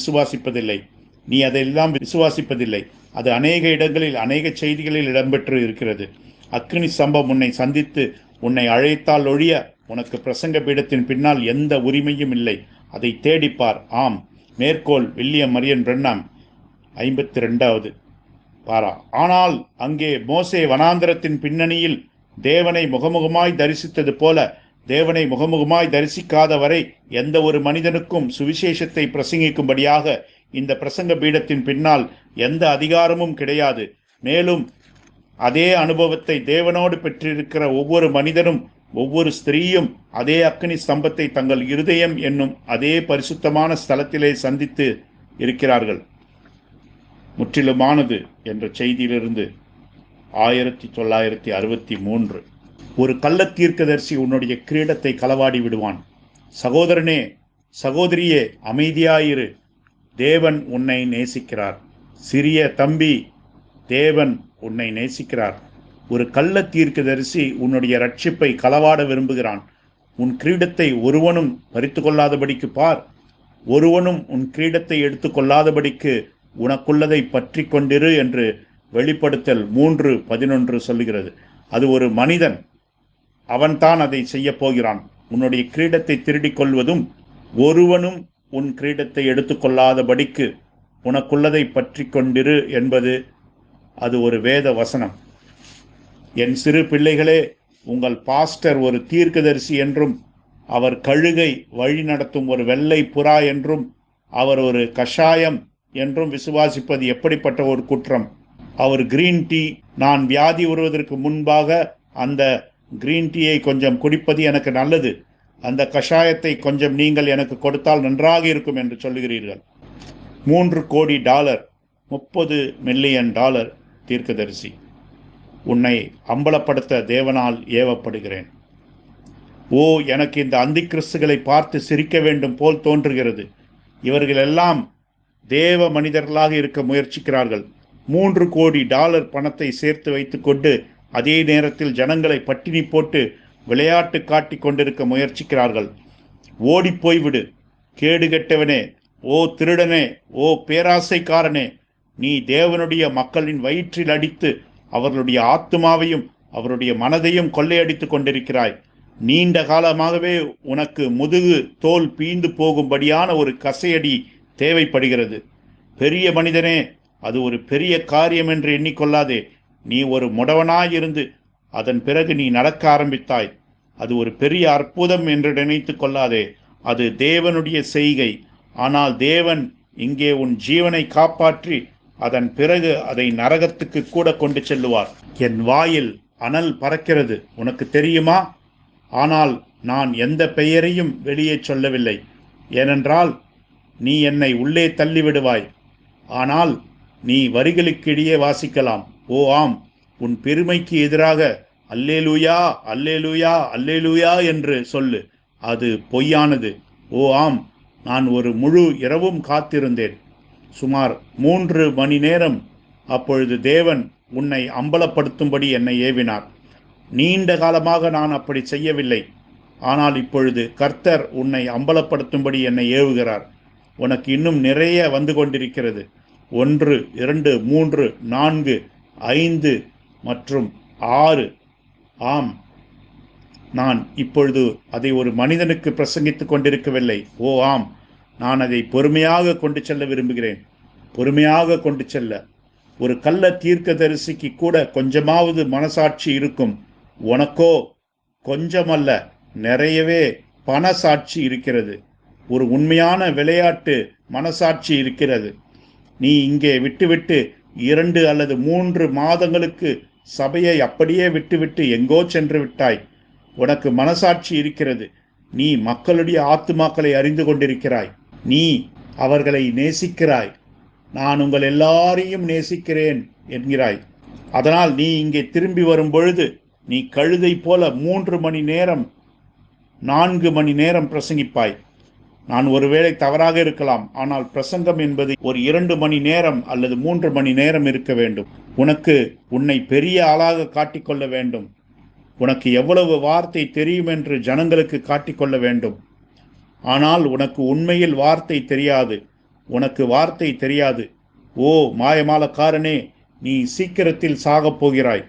விசுவாசிப்பதில்லை. அது அநேக இடங்களில் அநேக செய்திகளில் இடம்பெற்று இருக்கிறது. அக்கினி ஸ்தம்பம் உன்னை சந்தித்து உன்னை அழைத்தால் ஒழிய உனக்கு பிரசங்க பீடத்தின் பின்னால் எந்த உரிமையும் இல்லை. அதை தேடிப்பார். ஆம், மேற்கோள் வில்லியம் மரியன் பிரன்னாம், 52வது பாரா. ஆனால் அங்கே மோசே வனாந்தரத்தின் பின்னணியில் தேவனை முகமுகமாய் தரிசித்தது போல தேவனை முகமுகமாய் தரிசிக்காத வரை எந்த ஒரு மனிதனுக்கும் சுவிசேஷத்தை பிரசங்கிக்கும்படியாக இந்த பிரசங்க பீடத்தின் பின்னால் எந்த அதிகாரமும் கிடையாது. மேலும் அதே அனுபவத்தை தேவனோடு பெற்றிருக்கிற ஒவ்வொரு மனிதனும் ஒவ்வொரு ஸ்திரீயும் அதே அக்கினி ஸ்தம்பத்தை தங்கள் இருதயம் என்னும் அதே பரிசுத்தமான ஸ்தலத்திலே சந்தித்து இருக்கிறார்கள். முற்றிலுமானது என்ற செய்தியிலிருந்து 1963. ஒரு கள்ளத்தீர்க்கதரிசி உன்னுடைய கிரீடத்தை களவாடி விடுவான். சகோதரனே, சகோதரியே, அமைதியாயிரு. தேவன் உன்னை நேசிக்கிறார். சிறிய தம்பி, தேவன் உன்னை நேசிக்கிறார். ஒரு கள்ளத்தீர்க்கதரிசி உன்னுடைய ரட்சிப்பை களவாட விரும்புகிறான். உன் கிரீடத்தை ஒருவனும் பறித்து கொள்ளாதபடிக்கு பார். ஒருவனும் உன் கிரீடத்தை எடுத்து கொள்ளாதபடிக்கு உனக்குள்ளதை பற்றி கொண்டிரு என்று வெளிப்படுத்தல் 3:11 சொல்லுகிறது. அது ஒரு மனிதன், அவன்தான் அதை செய்ய போகிறான். உன்னுடைய கிரீடத்தை திருடிக் கொள்வதும் ஒருவனும் உன் கிரீடத்தை எடுத்துக்கொள்ளாதபடிக்கு உனக்குள்ளதை பற்றி கொண்டிரு என்பது அது ஒரு வேத வசனம். என் சிறு பிள்ளைகளே, உங்கள் பாஸ்டர் ஒரு தீர்க்கதரிசி என்றும், அவர் கழுகை வழி நடத்தும் ஒரு வெள்ளை புறா என்றும், அவர் ஒரு கஷாயம் என்றும் விசுவாசிப்பது எப்படிப்பட்ட ஒரு குற்றம்? அவர் கிரீன் டீ, நான் வியாதி வருவதற்கு முன்பாக அந்த கிரீன் டீயை கொஞ்சம் குடிப்பது எனக்கு நல்லது, அந்த கஷாயத்தை கொஞ்சம் நீங்கள் எனக்கு கொடுத்தால் நன்றாக இருக்கும் என்று சொல்லுகிறீர்கள். $3 கோடி, $30 மில்லியன் தீர்க்கதரிசி. உன்னை அம்பலப்படுத்த தேவனால் ஏவப்படுகிறேன். ஓ, எனக்கு இந்த அந்திக்கிறிஸ்துகளை பார்த்து சிரிக்க வேண்டும் போல் தோன்றுகிறது. இவர்கள் எல்லாம் தேவ மனிதர்களாக இருக்க முயற்சிக்கிறார்கள். $3 கோடி பணத்தை சேர்த்து வைத்துக்கொண்டு அதே நேரத்தில் ஜனங்களை பட்டினி போட்டு விளையாட்டு காட்டி கொண்டிருக்க முயற்சிக்கிறார்கள். ஓடி போய்விடு, கேடுகெட்டவனே, ஓ திருடனே, ஓ பேராசைக்காரனே, நீ தேவனுடைய மக்களின் வயிற்றில் அடித்து அவர்களுடைய ஆத்துமாவையும் அவருடைய மனதையும் கொள்ளையடித்து கொண்டிருக்கிறாய். நீண்ட காலமாகவே உனக்கு முதுகு தோல் பீந்து போகும்படியான ஒரு கசையடி தேவைப்படுகிறது. பெரிய மனிதனே, அது ஒரு பெரிய காரியம் என்று எண்ணிக்கொள்ளாதே. நீ ஒரு முடவனாயிருந்து அதன் பிறகு நீ நடக்க ஆரம்பித்தாய். அது ஒரு பெரிய அற்புதம் என்று நினைத்து கொள்ளாதே. அது தேவனுடைய செய்கை. ஆனால் தேவன் இங்கே உன் ஜீவனை காப்பாற்றி அதன் பிறகு அதை நரகத்துக்கு கூட கொண்டு செல்லுவார். என் வாயில் அனல் பறக்கிறது, உனக்கு தெரியுமா? ஆனால் நான் எந்த பெயரையும் வெளியே சொல்லவில்லை. ஏனென்றால் நீ என்னை உள்ளே தள்ளிவிடுவாய். ஆனால் நீ வரிகளுக்கிடையே வாசிக்கலாம். ஓ ஆம், உன் பெருமைக்கு எதிராக அல்லேலூயா, அல்லேலூயா, அல்லேலூயா என்று சொல்லு. அது பொய்யானது. ஓ ஆம், நான் ஒரு முழு இரவும் காத்திருந்தேன், சுமார் 3 மணி நேரம். அப்பொழுது தேவன் உன்னை அம்பலப்படுத்தும்படி என்னை ஏவினார். நீண்ட காலமாக நான் அப்படி செய்யவில்லை. ஆனால் இப்பொழுது கர்த்தர் உன்னை அம்பலப்படுத்தும்படி என்னை ஏவுகிறார். உனக்கு இன்னும் நிறைய வந்து கொண்டிருக்கிறது. 1, 2, 3, 4, 5 மற்றும் 6. ஆம், நான் இப்பொழுது அதை ஒரு மனிதனுக்கு பிரசங்கித்துக் கொண்டிருக்கவில்லை. ஓ ஆம், நான் அதை பொறுமையாக கொண்டு செல்ல விரும்புகிறேன். பொறுமையாக கொண்டு செல்ல. ஒரு கள்ள தீர்க்கதரிசிக்கு கூட கொஞ்சமாவது மனசாட்சி இருக்கும். உனக்கோ கொஞ்சமல்ல, நிறையவே பணசாட்சி இருக்கிறது. ஒரு உண்மையான விளையாட்டு மனசாட்சி இருக்கிறது. நீ இங்கே விட்டுவிட்டு 2 அல்லது 3 மாதங்களுக்கு சபையை அப்படியே விட்டுவிட்டு எங்கோ சென்று விட்டாய். உனக்கு மனசாட்சி இருக்கிறது. நீ மக்களுடைய ஆத்துமாக்களை அறிந்து கொண்டிருக்கிறாய். நீ அவர்களை நேசிக்கிறாய். நான் உங்கள் எல்லாரையும் நேசிக்கிறேன் என்கிறாய். அதனால் நீ இங்கே திரும்பி வரும் பொழுது நீ கழுதை போல 3 மணி நேரம் 4 மணி நேரம் பிரசங்கிப்பாய். நான் ஒருவேளை தவறாக இருக்கலாம், ஆனால் பிரசங்கம் என்பது ஒரு 2 மணி நேரம் அல்லது 3 மணி நேரம் இருக்க வேண்டும். உனக்கு உன்னை பெரிய ஆளாக காட்டிக்கொள்ள வேண்டும். உனக்கு எவ்வளவு வார்த்தை தெரியும் என்று ஜனங்களுக்கு காட்டிக்கொள்ள வேண்டும். ஆனால் உனக்கு உண்மையில் வார்த்தை தெரியாது. உனக்கு வார்த்தை தெரியாது. ஓ மாயமாலக்காரனே, நீ சீக்கிரத்தில் சாகப் போகிறாய்.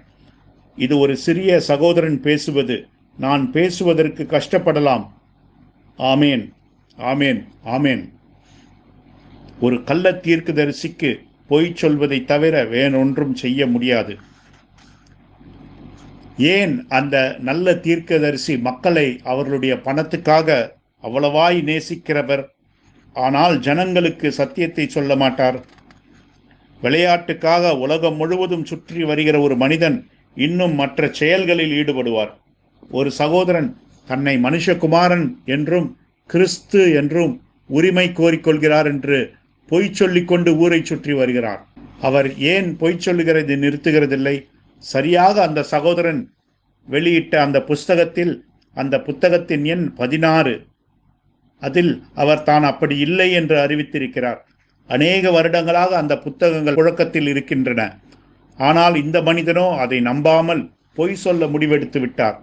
இது ஒரு சிறிய சகோதரன் பேசுவது. நான் பேசுவதற்கு கஷ்டப்படலாம். ஆமேன், ஆமேன், ஆமேன். ஒரு கள்ள தீர்க்கதரிசிக்கு பொய் சொல்வதை தவிர வேறொன்றும் செய்ய முடியாது. ஏன் அந்த நல்ல தீர்க்கதரிசி மக்களை அவர்களுடைய பணத்துக்காக அவ்வளவாய் நேசிக்கிறவர், ஆனால் ஜனங்களுக்கு சத்தியத்தை சொல்ல மாட்டார்? விளையாட்டுக்காக உலகம் முழுவதும் சுற்றி வருகிற ஒரு மனிதன் இன்னும் மற்ற செயல்களில் ஈடுபடுவார். ஒரு சகோதரன் தன்னை மனுஷகுமாரன் என்றும் கிறிஸ்து என்றும் உரிமை கோரிக்கொள்கிறார் என்று பொய் சொல்லிக்கொண்டு ஊரை சுற்றி வருகிறார். அவர் ஏன் பொய் சொல்லுகிறது நிறுத்துகிறதில்லை? சரியாக அந்த சகோதரன் வெளியிட்ட அந்த புஸ்தகத்தில், அந்த புத்தகத்தின் எண் 16, அதில் அவர் தான் அப்படி இல்லை என்று அறிவித்திருக்கிறார். அநேக வருடங்களாக அந்த புத்தகங்கள் புழக்கத்தில் இருக்கின்றன. ஆனால் இந்த மனிதனோ அதை நம்பாமல் பொய் சொல்ல முடிவெடுத்து விட்டார்.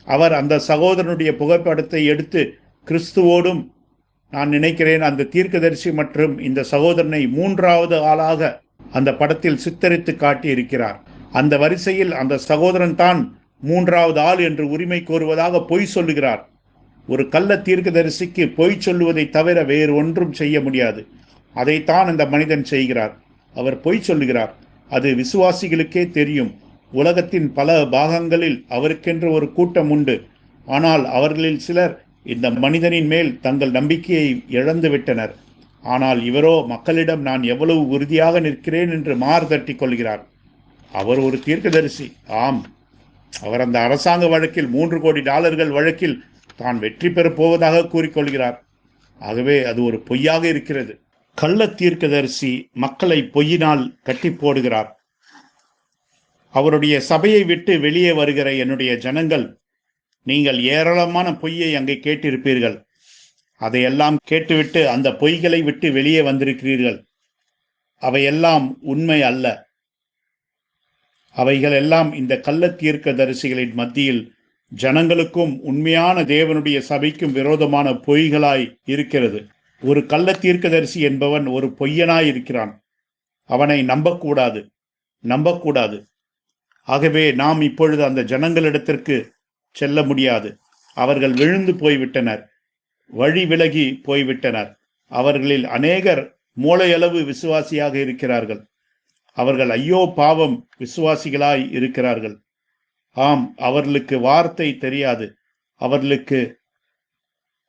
அவர் அந்த சகோதரனுடைய புகைப்படத்தை எடுத்து கிறிஸ்துவோடும் நான் நினைக்கிறேன் அந்த தீர்க்கதரிசி மற்றும் இந்த சகோதரனை மூன்றாவது ஆளாக அந்த படத்தில் சித்தரித்து காட்டி இருக்கிறார். அந்த வரிசையில் அந்த சகோதரன் தான் மூன்றாவது ஆள் என்று உரிமை கோருவதாக பொய் சொல்லுகிறார். ஒரு கள்ள தீர்க்கதரிசிக்கு பொய் சொல்லுவதை தவிர வேறு ஒன்றும் செய்ய முடியாது. அதைத்தான் அந்த மனிதன் செய்கிறார். அவர் பொய் சொல்லுகிறார். அது விசுவாசிகளுக்கே தெரியும். உலகத்தின் பல பாகங்களில் அவருக்கென்று ஒரு கூட்டம் உண்டு. ஆனால் அவர்களில் சிலர் இந்த மனிதனின் மேல் தங்கள் நம்பிக்கையை இழந்து விட்டனர். ஆனால் இவரோ மக்களிடம் நான் எவ்வளவு உறுதியாக நிற்கிறேன் என்று மார்தட்டி கொள்கிறார். அவர் ஒரு தீர்க்கதரிசி. ஆம், அவர் அந்த அரசாங்க வழக்கில் $3 கோடி வழக்கில் தான் வெற்றி பெறப் போவதாக கூறிக்கொள்கிறார். ஆகவே அது ஒரு பொய்யாக இருக்கிறது. கள்ள தீர்க்கதரிசி மக்களை பொய்யினால் கட்டி போடுகிறார். அவருடைய சபையை விட்டு வெளியே வருகிற என்னுடைய ஜனங்கள், நீங்கள் ஏராளமான பொய்யை அங்கே கேட்டிருப்பீர்கள். அதையெல்லாம் கேட்டுவிட்டு அந்த பொய்களை விட்டு வெளியே வந்திருக்கிறீர்கள். அவையெல்லாம் உண்மை அல்ல. அவைகள் எல்லாம் இந்த கள்ள தீர்க்கதரிசிகளின் மத்தியில் ஜனங்களுக்கும் உண்மையான தேவனுடைய சபைக்கும் விரோதமான பொய்களாய் இருக்கிறது. ஒரு கள்ள தீர்க்கதரிசி என்பவன் ஒரு பொய்யனாய் இருக்கிறான். அவனை நம்பக்கூடாது. ஆகவே நாம் இப்பொழுது அந்த ஜனங்களிடத்திற்கு செல்ல முடியாது. அவர்கள் விழுந்து போய்விட்டனர், வழி விலகி போய்விட்டனர். அவர்களில் அநேகர் மூளையளவு விசுவாசியாக இருக்கிறார்கள். அவர்கள் ஐயோ பாவம் விசுவாசிகளாய் இருக்கிறார்கள். ஆம், அவர்களுக்கு வார்த்தை தெரியாது,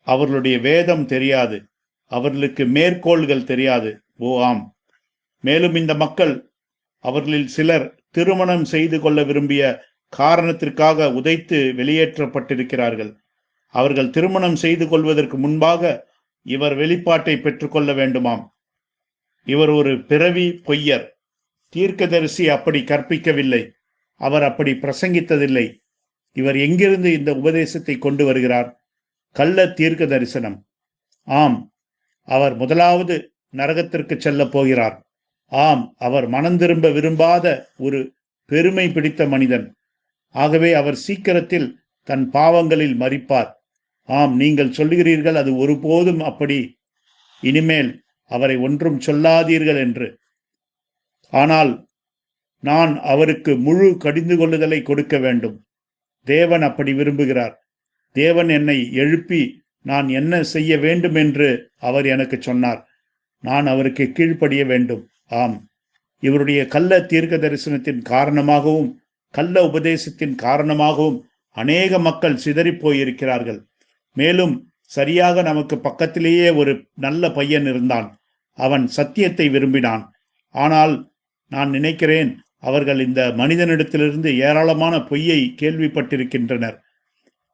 அவர்களுடைய வேதம் தெரியாது, அவர்களுக்கு மேற்கோள்கள் தெரியாது. ஓ ஆம், மேலும் இந்த மக்கள் அவர்களில் சிலர் திருமணம் செய்து கொள்ள விரும்பிய காரணத்திற்காக உதைத்து வெளியேற்றப்பட்டிருக்கிறார்கள். அவர்கள் திருமணம் செய்து கொள்வதற்கு முன்பாக இவர் வெளிப்பாட்டை பெற்றுக்கொள்ள வேண்டுமாம். இவர் ஒரு பிறவி பொய்யர். தீர்க்கதரிசி அப்படி கற்பிக்கவில்லை. அவர் அப்படி பிரசங்கித்ததில்லை. இவர் எங்கிருந்து இந்த உபதேசத்தை கொண்டு வருகிறார்? கள்ள தீர்க்க தரிசனம். ஆம், அவர் முதலாவது நரகத்திற்கு செல்ல போகிறார். ஆம், அவர் மனம் திரும்ப விரும்பாத ஒரு பெருமை பிடித்த மனிதன். ஆகவே அவர் சீக்கிரத்தில் தன் பாவங்களில் மரிப்பார். ஆம், நீங்கள் சொல்லுகிறீர்கள் அது ஒருபோதும் அப்படி. இனிமேல் அவரை ஒன்றும் சொல்லாதீர்கள் என்று. ஆனால் நான் அவருக்கு முழு கடிந்து கொள்ளுதலை கொடுக்க வேண்டும். தேவன் அப்படி விரும்புகிறார். தேவன் என்னை எழுப்பி நான் என்ன செய்ய வேண்டும் என்று அவர் எனக்கு சொன்னார். நான் அவருக்கு கீழ்ப்படிய வேண்டும். ஆம், இவருடைய கள்ள தீர்க்க தரிசனத்தின் காரணமாகவும் கள்ள உபதேசத்தின் காரணமாகவும் அநேக மக்கள் சிதறிப் போயிருக்கிறார்கள். மேலும் சரியாக நமக்கு பக்கத்திலேயே ஒரு நல்ல பையன் இருந்தான். அவன் சத்தியத்தை விரும்பினான். ஆனால் நான் நினைக்கிறேன் அவர்கள் இந்த மனிதனிடத்திலிருந்து ஏராளமான பொய்யை கேள்விப்பட்டிருக்கின்றனர்.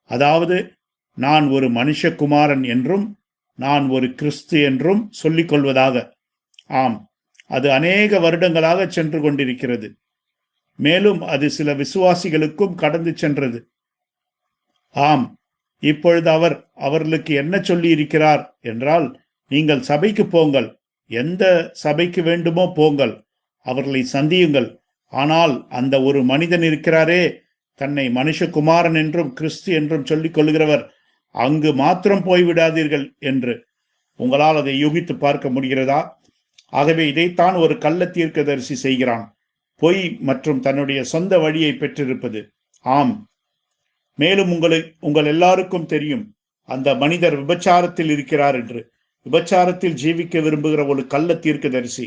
அதாவது நான் ஒரு மனுஷகுமாரன் என்றும் நான் ஒரு கிறிஸ்து என்றும் சொல்லிக் கொள்வதாக. ஆம், அது அநேக வருடங்களாக சென்று கொண்டிருக்கிறது. மேலும் அது சில விசுவாசிகளுக்கும் கடந்து சென்றது. ஆம், இப்பொழுது அவர்களுக்கு என்ன சொல்லி இருக்கிறார் என்றால், நீங்கள் சபைக்கு போங்கள், எந்த சபைக்கு வேண்டுமோ போங்கள், அவர்களை சந்தியுங்கள். ஆனால் அந்த ஒரு மனிதன் இருக்கிறாரே, தன்னை மனுஷகுமாரன் என்றும் கிறிஸ்து என்றும் சொல்லிக் கொள்கிறவர், அங்கு மாத்திரம் போய்விடாதீர்கள் என்று. உங்களால் அதை யூகித்து பார்க்க முடிகிறதா? ஆகவே இதைத்தான் ஒரு கள்ள தீர்க்கதரிசி செய்கிறான். பொய் மற்றும் தன்னுடைய சொந்த வழியை பெற்றிருப்பது. ஆம், மேலும் உங்கள் எல்லாருக்கும் தெரியும், அந்த மனிதர் விபச்சாரத்தில் இருக்கிறார் என்று. விபச்சாரத்தில் ஜீவிக்க விரும்புகிற ஒரு கள்ள தீர்க்கதரிசி.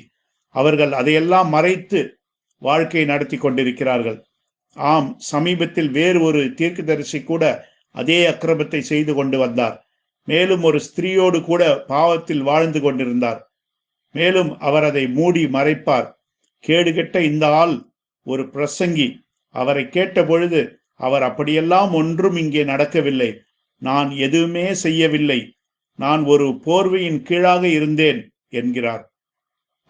அவர்கள் அதையெல்லாம் மறைத்து வாழ்க்கை நடத்தி கொண்டிருக்கிறார்கள். ஆம், சமீபத்தில் வேறு ஒரு தீர்க்கதரிசி கூட அதே அக்கிரமத்தை செய்து கொண்டு வந்தார். மேலும் ஒரு ஸ்திரீயோடு கூட பாவத்தில் வாழ்ந்து கொண்டிருந்தார். மேலும் அவர் அதை மூடி மறைப்பார். கேடுகெட்ட இந்த ஆள் ஒரு பிரசங்கி. அவரை கேட்ட பொழுது அவர் அப்படியெல்லாம் ஒன்றும் இங்கே நடக்கவில்லை, நான் எதுவுமே செய்யவில்லை, நான் ஒரு போர்வையின் கீழாக இருந்தேன் என்கிறார்.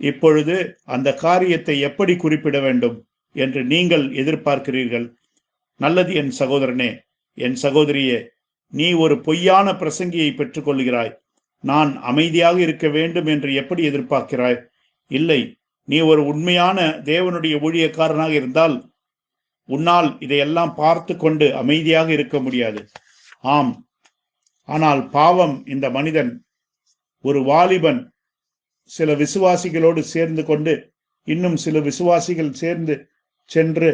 இப்பொழுது அந்த காரியத்தை எப்படி குறிப்பிட வேண்டும் என்று நீங்கள் எதிர்பார்க்கிறீர்கள்? நல்லது என் சகோதரனே, என் சகோதரியே, நீ ஒரு பொய்யான பிரசங்கியை பெற்றுக்கொள்கிறாய். நான் அமைதியாக இருக்க வேண்டும் என்று எப்படி எதிர்பார்க்கிறாய்? இல்லை, நீ ஒரு உண்மையான தேவனுடைய ஊழியக்காரனாக இருந்தால் உன்னால் இதையெல்லாம் பார்த்து கொண்டு அமைதியாக இருக்க முடியாது. ஆம், ஆனால் பாவம் இந்த மனிதன் ஒரு வாலிபன் சில விசுவாசிகளோடு சேர்ந்து கொண்டு இன்னும் சில விசுவாசிகள் சேர்ந்து சென்று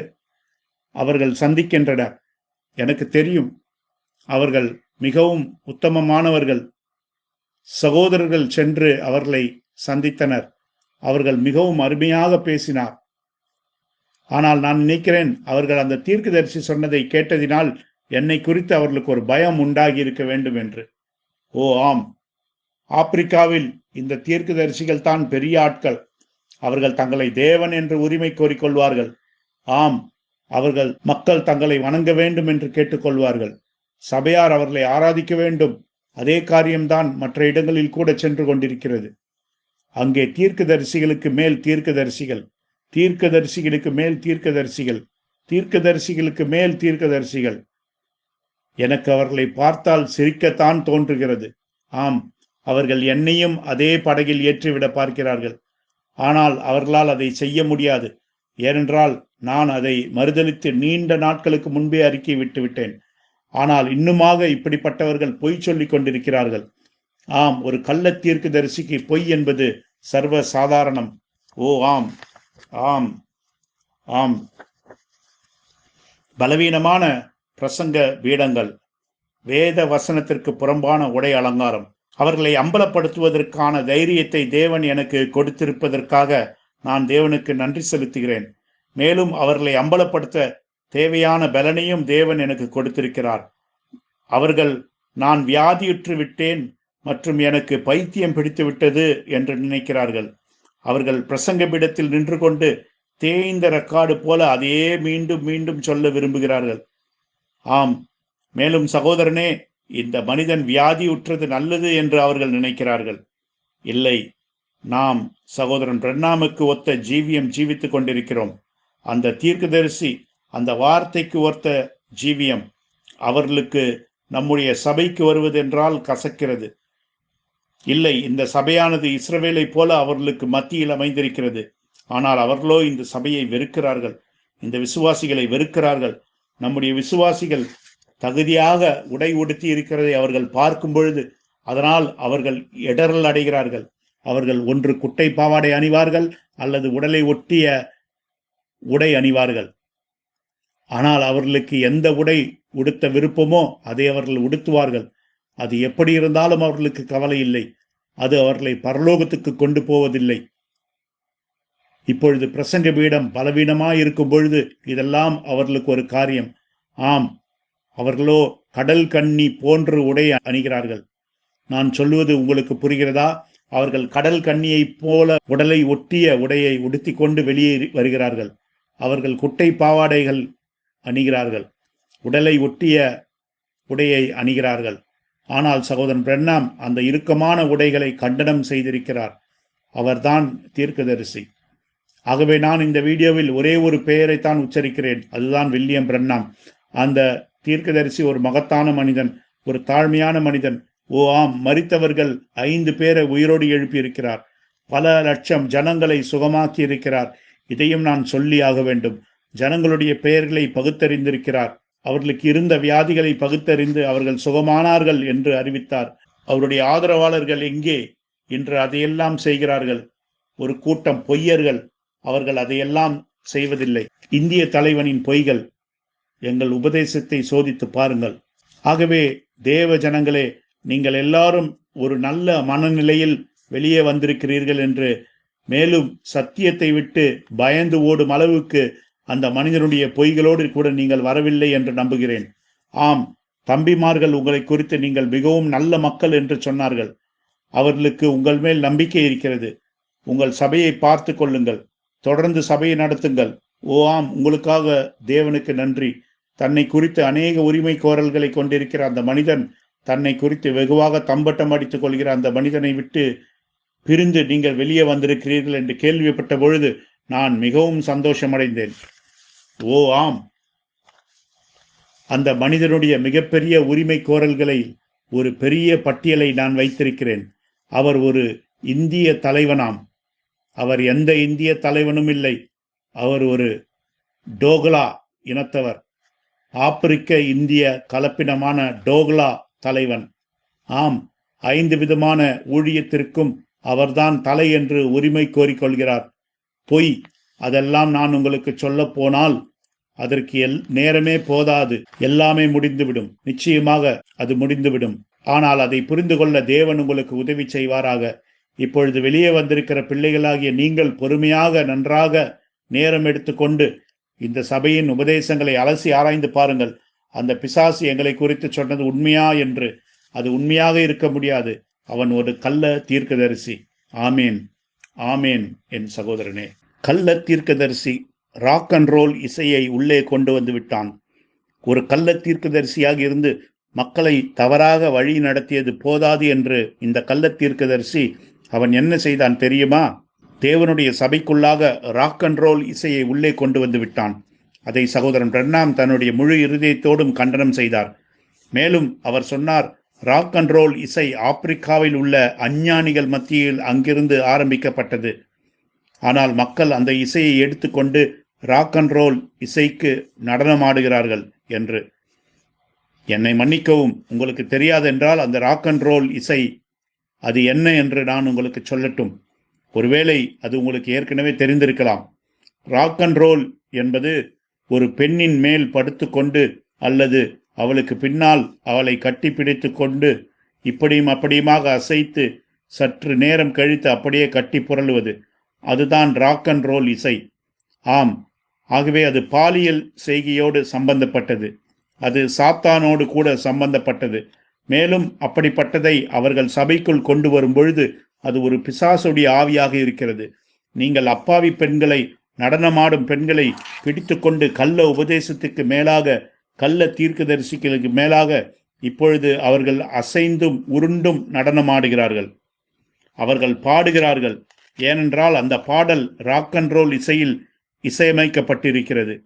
அவர்கள் சந்திக்கின்றனர். எனக்கு தெரியும், அவர்கள் மிகவும் உத்தமமானவர்கள். சகோதரர்கள் சென்று அவர்களை சந்தித்தனர். அவர்கள் மிகவும் அருமையாக பேசினார். ஆனால் நான் நினைக்கிறேன், அவர்கள் அந்த தீர்க்கதரிசி சொன்னதை கேட்டதினால் என்னை குறித்து அவர்களுக்கு ஒரு பயம் உண்டாகி இருக்க வேண்டும் என்று. ஓ ஆம், ஆப்பிரிக்காவில் இந்த தீர்க்கதரிசிகள் தான் பெரிய ஆட்கள். அவர்கள் தங்களை தேவன் என்று உரிமை கோரிக்கொள்வார்கள். ஆம், அவர்கள் மக்கள் தங்களை வணங்க வேண்டும் என்று கேட்டுக்கொள்வார்கள். சபையார் அவர்களை ஆராதிக்க வேண்டும். அதே காரியம்தான் மற்ற இடங்களில் கூட சென்று கொண்டிருக்கிறது. அங்கே தீர்க்கதரிசிகளுக்கு மேல் தீர்க்கதரிசிகள், தீர்க்கதரிசிகளுக்கு மேல் தீர்க்கதரிசிகள், தீர்க்கதரிசிகளுக்கு மேல் தீர்க்கதரிசிகள். எனக்கு அவர்களை பார்த்தால் சிரிக்கத்தான் தோன்றுகிறது. ஆம், அவர்கள் என்னையும் அதே படகில் ஏற்றிவிட பார்க்கிறார்கள். ஆனால் அவர்களால் அதை செய்ய முடியாது. ஏனென்றால் நான் அதை மறுதலித்து நீண்ட நாட்களுக்கு முன்பே அறிக்கை விட்டுவிட்டேன். ஆனால் இன்னுமாக இப்படிப்பட்டவர்கள் பொய் சொல்லிக் கொண்டிருக்கிறார்கள். ஆம், ஒரு கள்ள தீர்க்கதரிசிக்கு பொய் என்பது சர்வ சாதாரணம். ஓ ஆம், ஆம், ஆம். பலவீனமான பிரசங்க பீடங்கள், வேத வசனத்திற்கு புறம்பான உடை அலங்காரம், அவர்களை அம்பலப்படுத்துவதற்கான தைரியத்தை தேவன் எனக்கு கொடுத்திருப்பதற்காக நான் தேவனுக்கு நன்றி செலுத்துகிறேன். மேலும் அவர்களை அம்பலப்படுத்த தேவையான பலனையும் தேவன் எனக்கு கொடுத்திருக்கிறார். அவர்கள் நான் வியாதியுற்று விட்டேன் மற்றும் எனக்கு பைத்தியம் பிடித்து விட்டது என்று நினைக்கிறார்கள். அவர்கள் பிரசங்க பீடத்தில் நின்று கொண்டு தேய்ந்த ரெக்கார்டு போல அதையே மீண்டும் மீண்டும் சொல்ல விரும்புகிறார்கள். ஆம், மேலும் சகோதரனே, இந்த மனிதன் வியாதியுற்றது நல்லது என்று அவர்கள் நினைக்கிறார்கள். இல்லை, நாம் சகோதரன் பிரண்ணாமுக்கு ஒத்த ஜீவியம் ஜீவித்துக் கொண்டிருக்கிறோம். அந்த தீர்க்கதரிசி, அந்த வார்த்தைக்கு ஒத்த ஜீவியம் அவர்களுக்கு நம்முடைய சபைக்கு வருவதென்றால் கசக்கிறது. இல்லை, இந்த சபையானது இஸ்ரவேலை போல அவர்களுக்கு மத்தியில் அமைந்திருக்கிறது. ஆனால் அவர்களோ இந்த சபையை வெறுக்கிறார்கள், இந்த விசுவாசிகளை வெறுக்கிறார்கள். நம்முடைய விசுவாசிகள் தகுதியாக உடை உடுத்தி இருக்கிறதை அவர்கள் பார்க்கும் பொழுது அதனால் அவர்கள் இடரல் அடைகிறார்கள். அவர்கள் ஒன்று குட்டை பாவாடை அணிவார்கள் அல்லது உடலை ஒட்டிய உடை அணிவார்கள். ஆனால் அவர்களுக்கு எந்த உடை உடுத்த விருப்பமோ அதை அவர்கள் உடுத்துவார்கள். அது எப்படி இருந்தாலும் அவர்களுக்கு கவலை இல்லை. அது அவர்களை பரலோகத்துக்கு கொண்டு போவதில்லை. இப்பொழுது பிரசங்க பீடம் பலவீனமாய் இருக்கும் பொழுது இதெல்லாம் அவர்களுக்கு ஒரு காரியம். ஆம், அவர்களோ கடல் கன்னி போன்று உடை அணிகிறார்கள். நான் சொல்லுவது உங்களுக்கு புரிகிறதா? அவர்கள் கடல் கன்னியை போல உடலை ஒட்டிய உடையை உடுத்தி கொண்டு வெளியே வருகிறார்கள். அவர்கள் குட்டை பாவாடைகள் அணிகிறார்கள், உடலை ஒட்டிய உடையை அணிகிறார்கள். ஆனால் சகோதரன் பிரண்ணாம் அந்த இறுக்கமான உடைகளை கண்டனம் செய்திருக்கிறார். அவர்தான் தீர்க்கதரிசி. ஆகவே நான் இந்த வீடியோவில் ஒரே ஒரு பெயரைத்தான் உச்சரிக்கிறேன், அதுதான் வில்லியம் பிரண்ணாம். அந்த தீர்க்கதரிசி ஒரு மகத்தான மனிதன், ஒரு தாழ்மையான மனிதன். ஓ ஆம், மரித்தவர்கள் 5 பேரை உயிரோடு எழுப்பியிருக்கிறார். பல லட்சம் ஜனங்களை சுகமாக்கி இருக்கிறார். இதையும் நான் சொல்லி ஆக வேண்டும். ஜனங்களுடைய பெயர்களை பகுத்தறிந்திருக்கிறார். அவர்களுக்கு இருந்த வியாதிகளை பகுத்தறிந்து அவர்கள் சுகமானார்கள் என்று அறிவித்தார். அவருடைய ஆதரவாளர்கள் எங்கே? இன்று அதையெல்லாம் செய்கிறார்கள். ஒரு கூட்டம் பொய்யர்கள். அவர்கள் அதையெல்லாம் செய்வதில்லை. இந்திய தலைவனின் பொய்கள். எங்கள் உபதேசத்தை சோதித்து பாருங்கள். ஆகவே தேவ ஜனங்களே, நீங்கள் எல்லாரும் ஒரு நல்ல மனநிலையில் வெளியே வந்திருக்கிறீர்கள் என்று, மேலும் சத்தியத்தை விட்டு பயந்து ஓடும் அளவுக்கு அந்த மனிதனுடைய பொய்களோடு கூட நீங்கள் வரவில்லை என்று நம்புகிறேன். ஆம், தம்பிமார்கள் உங்களை குறித்து நீங்கள் மிகவும் நல்ல மக்கள் என்று சொன்னார்கள். அவர்களுக்கு உங்கள் மேல் நம்பிக்கை இருக்கிறது. உங்கள் சபையை பார்த்து கொள்ளுங்கள், தொடர்ந்து சபையை நடத்துங்கள். ஓ ஆம், உங்களுக்காக தேவனுக்கு நன்றி. தன்னை குறித்து அநேக உரிமை கோரல்களை கொண்டிருக்கிற அந்த மனிதன், தன்னை குறித்து வெகுவாக தம்பட்டம் அடித்துக் கொள்கிற அந்த மனிதனை விட்டு பிரிந்து நீங்கள் வெளியே வந்திருக்கிறீர்கள் என்று கேள்விப்பட்ட பொழுது நான் மிகவும் சந்தோஷமடைந்தேன். ஓ ஆம், அந்த மனிதனுடைய மிகப்பெரிய உரிமை கோரல்களை ஒரு பெரிய பட்டியலை நான் வைத்திருக்கிறேன். அவர் ஒரு இந்திய தலைவனாம். அவர் எந்த இந்திய தலைவனும் இல்லை. அவர் ஒரு டோக்லா இனத்தவர், ஆப்பிரிக்க இந்திய கலப்பினமான டோக்லா தலைவன். ஆம், 5 விதமான ஊழியத்திற்கும் அவர்தான் தலை என்று உரிமை கோரிக்கொள்கிறார். பொய். அதெல்லாம் நான் உங்களுக்கு சொல்ல போனால் அதற்கு நேரமே போதாது. எல்லாமே முடிந்துவிடும். நிச்சயமாக அது முடிந்துவிடும். ஆனால் அதை புரிந்து கொள்ள தேவன் உங்களுக்கு உதவி செய்வாராக. இப்பொழுது வெளியே வந்திருக்கிற பிள்ளைகளாகிய நீங்கள் பொறுமையாக நன்றாக நேரம் எடுத்துக்கொண்டு இந்த சபையின் உபதேசங்களை அலசி ஆராய்ந்து பாருங்கள். அந்த பிசாசு எங்களை குறித்து சொன்னது உண்மையா என்று. அது உண்மையாக இருக்க முடியாது. அவன் ஒரு கள்ள தீர்க்கதரிசி. ஆமேன், ஆமேன். என் சகோதரனே, கள்ள தீர்க்கதரிசி ராக் அண்ட் ரோல் இசையை உள்ளே கொண்டு வந்து விட்டான். ஒரு கள்ள தீர்க்கதரிசியாக இருந்து மக்களை தவறாக வழி நடத்தியது போதாது என்று இந்த கள்ள தீர்க்கதரிசி அவன் என்ன செய்தான் தெரியுமா? தேவனுடைய சபைக்குள்ளாக ராக் அண்ட் ரோல் இசையை உள்ளே கொண்டு வந்து விட்டான். அதை சகோதரன் பிரணாம் தன்னுடைய முழு இருதயத்தோடும் கண்டனம் செய்தார். மேலும் அவர் சொன்னார், ராக் அண்ட் ரோல் இசை ஆப்பிரிக்காவில் உள்ள அஞ்ஞானிகள் மத்தியில் அங்கிருந்து ஆரம்பிக்கப்பட்டது. ஆனால் மக்கள் அந்த இசையை எடுத்துக்கொண்டு ராக் அண்ட் ரோல் இசைக்கு நடனமாடுகிறார்கள் என்று. என்னை மன்னிக்கவும், உங்களுக்கு தெரியாதென்றால் அந்த ராக் அண்ட் ரோல் இசை அது என்ன என்று நான் உங்களுக்கு சொல்லட்டும். ஒருவேளை அது உங்களுக்கு ஏற்கனவே தெரிந்திருக்கலாம். ராக் அண்ட் ரோல் என்பது ஒரு பெண்ணின் மேல் படுத்துக்கொண்டு அல்லது அவளுக்கு பின்னால் அவளை கட்டி பிடித்து கொண்டு இப்படியும் அப்படியுமாக அசைத்து சற்று நேரம் கழித்து அப்படியே கட்டி புரளுவது. அதுதான் ராக் அண்ட் ரோல் இசை. ஆம், ஆகவே அது பாலியல் செய்கையோடு சம்பந்தப்பட்டது. அது சாத்தானோடு கூட சம்பந்தப்பட்டது. மேலும் அப்படிப்பட்டதை அவர்கள் சபைக்குள் கொண்டு வரும் பொழுது அது ஒரு பிசாசுடைய ஆவியாக இருக்கிறது. நீங்கள் அப்பாவி பெண்களை, நடனமாடும் பெண்களை பிடித்து கொண்டு கள்ள உபதேசத்துக்கு மேலாக, கள்ள தீர்க்கதரிசிகளுக்கு மேலாக இப்பொழுது அவர்கள் அசைந்தும் உருண்டும் நடனமாடுகிறார்கள். அவர்கள் பாடுகிறார்கள். ஏனென்றால் அந்த பாடல் ராக் அண்ட் ரோல் இசையில் இசையமைக்கப்பட்டிருக்கிறது.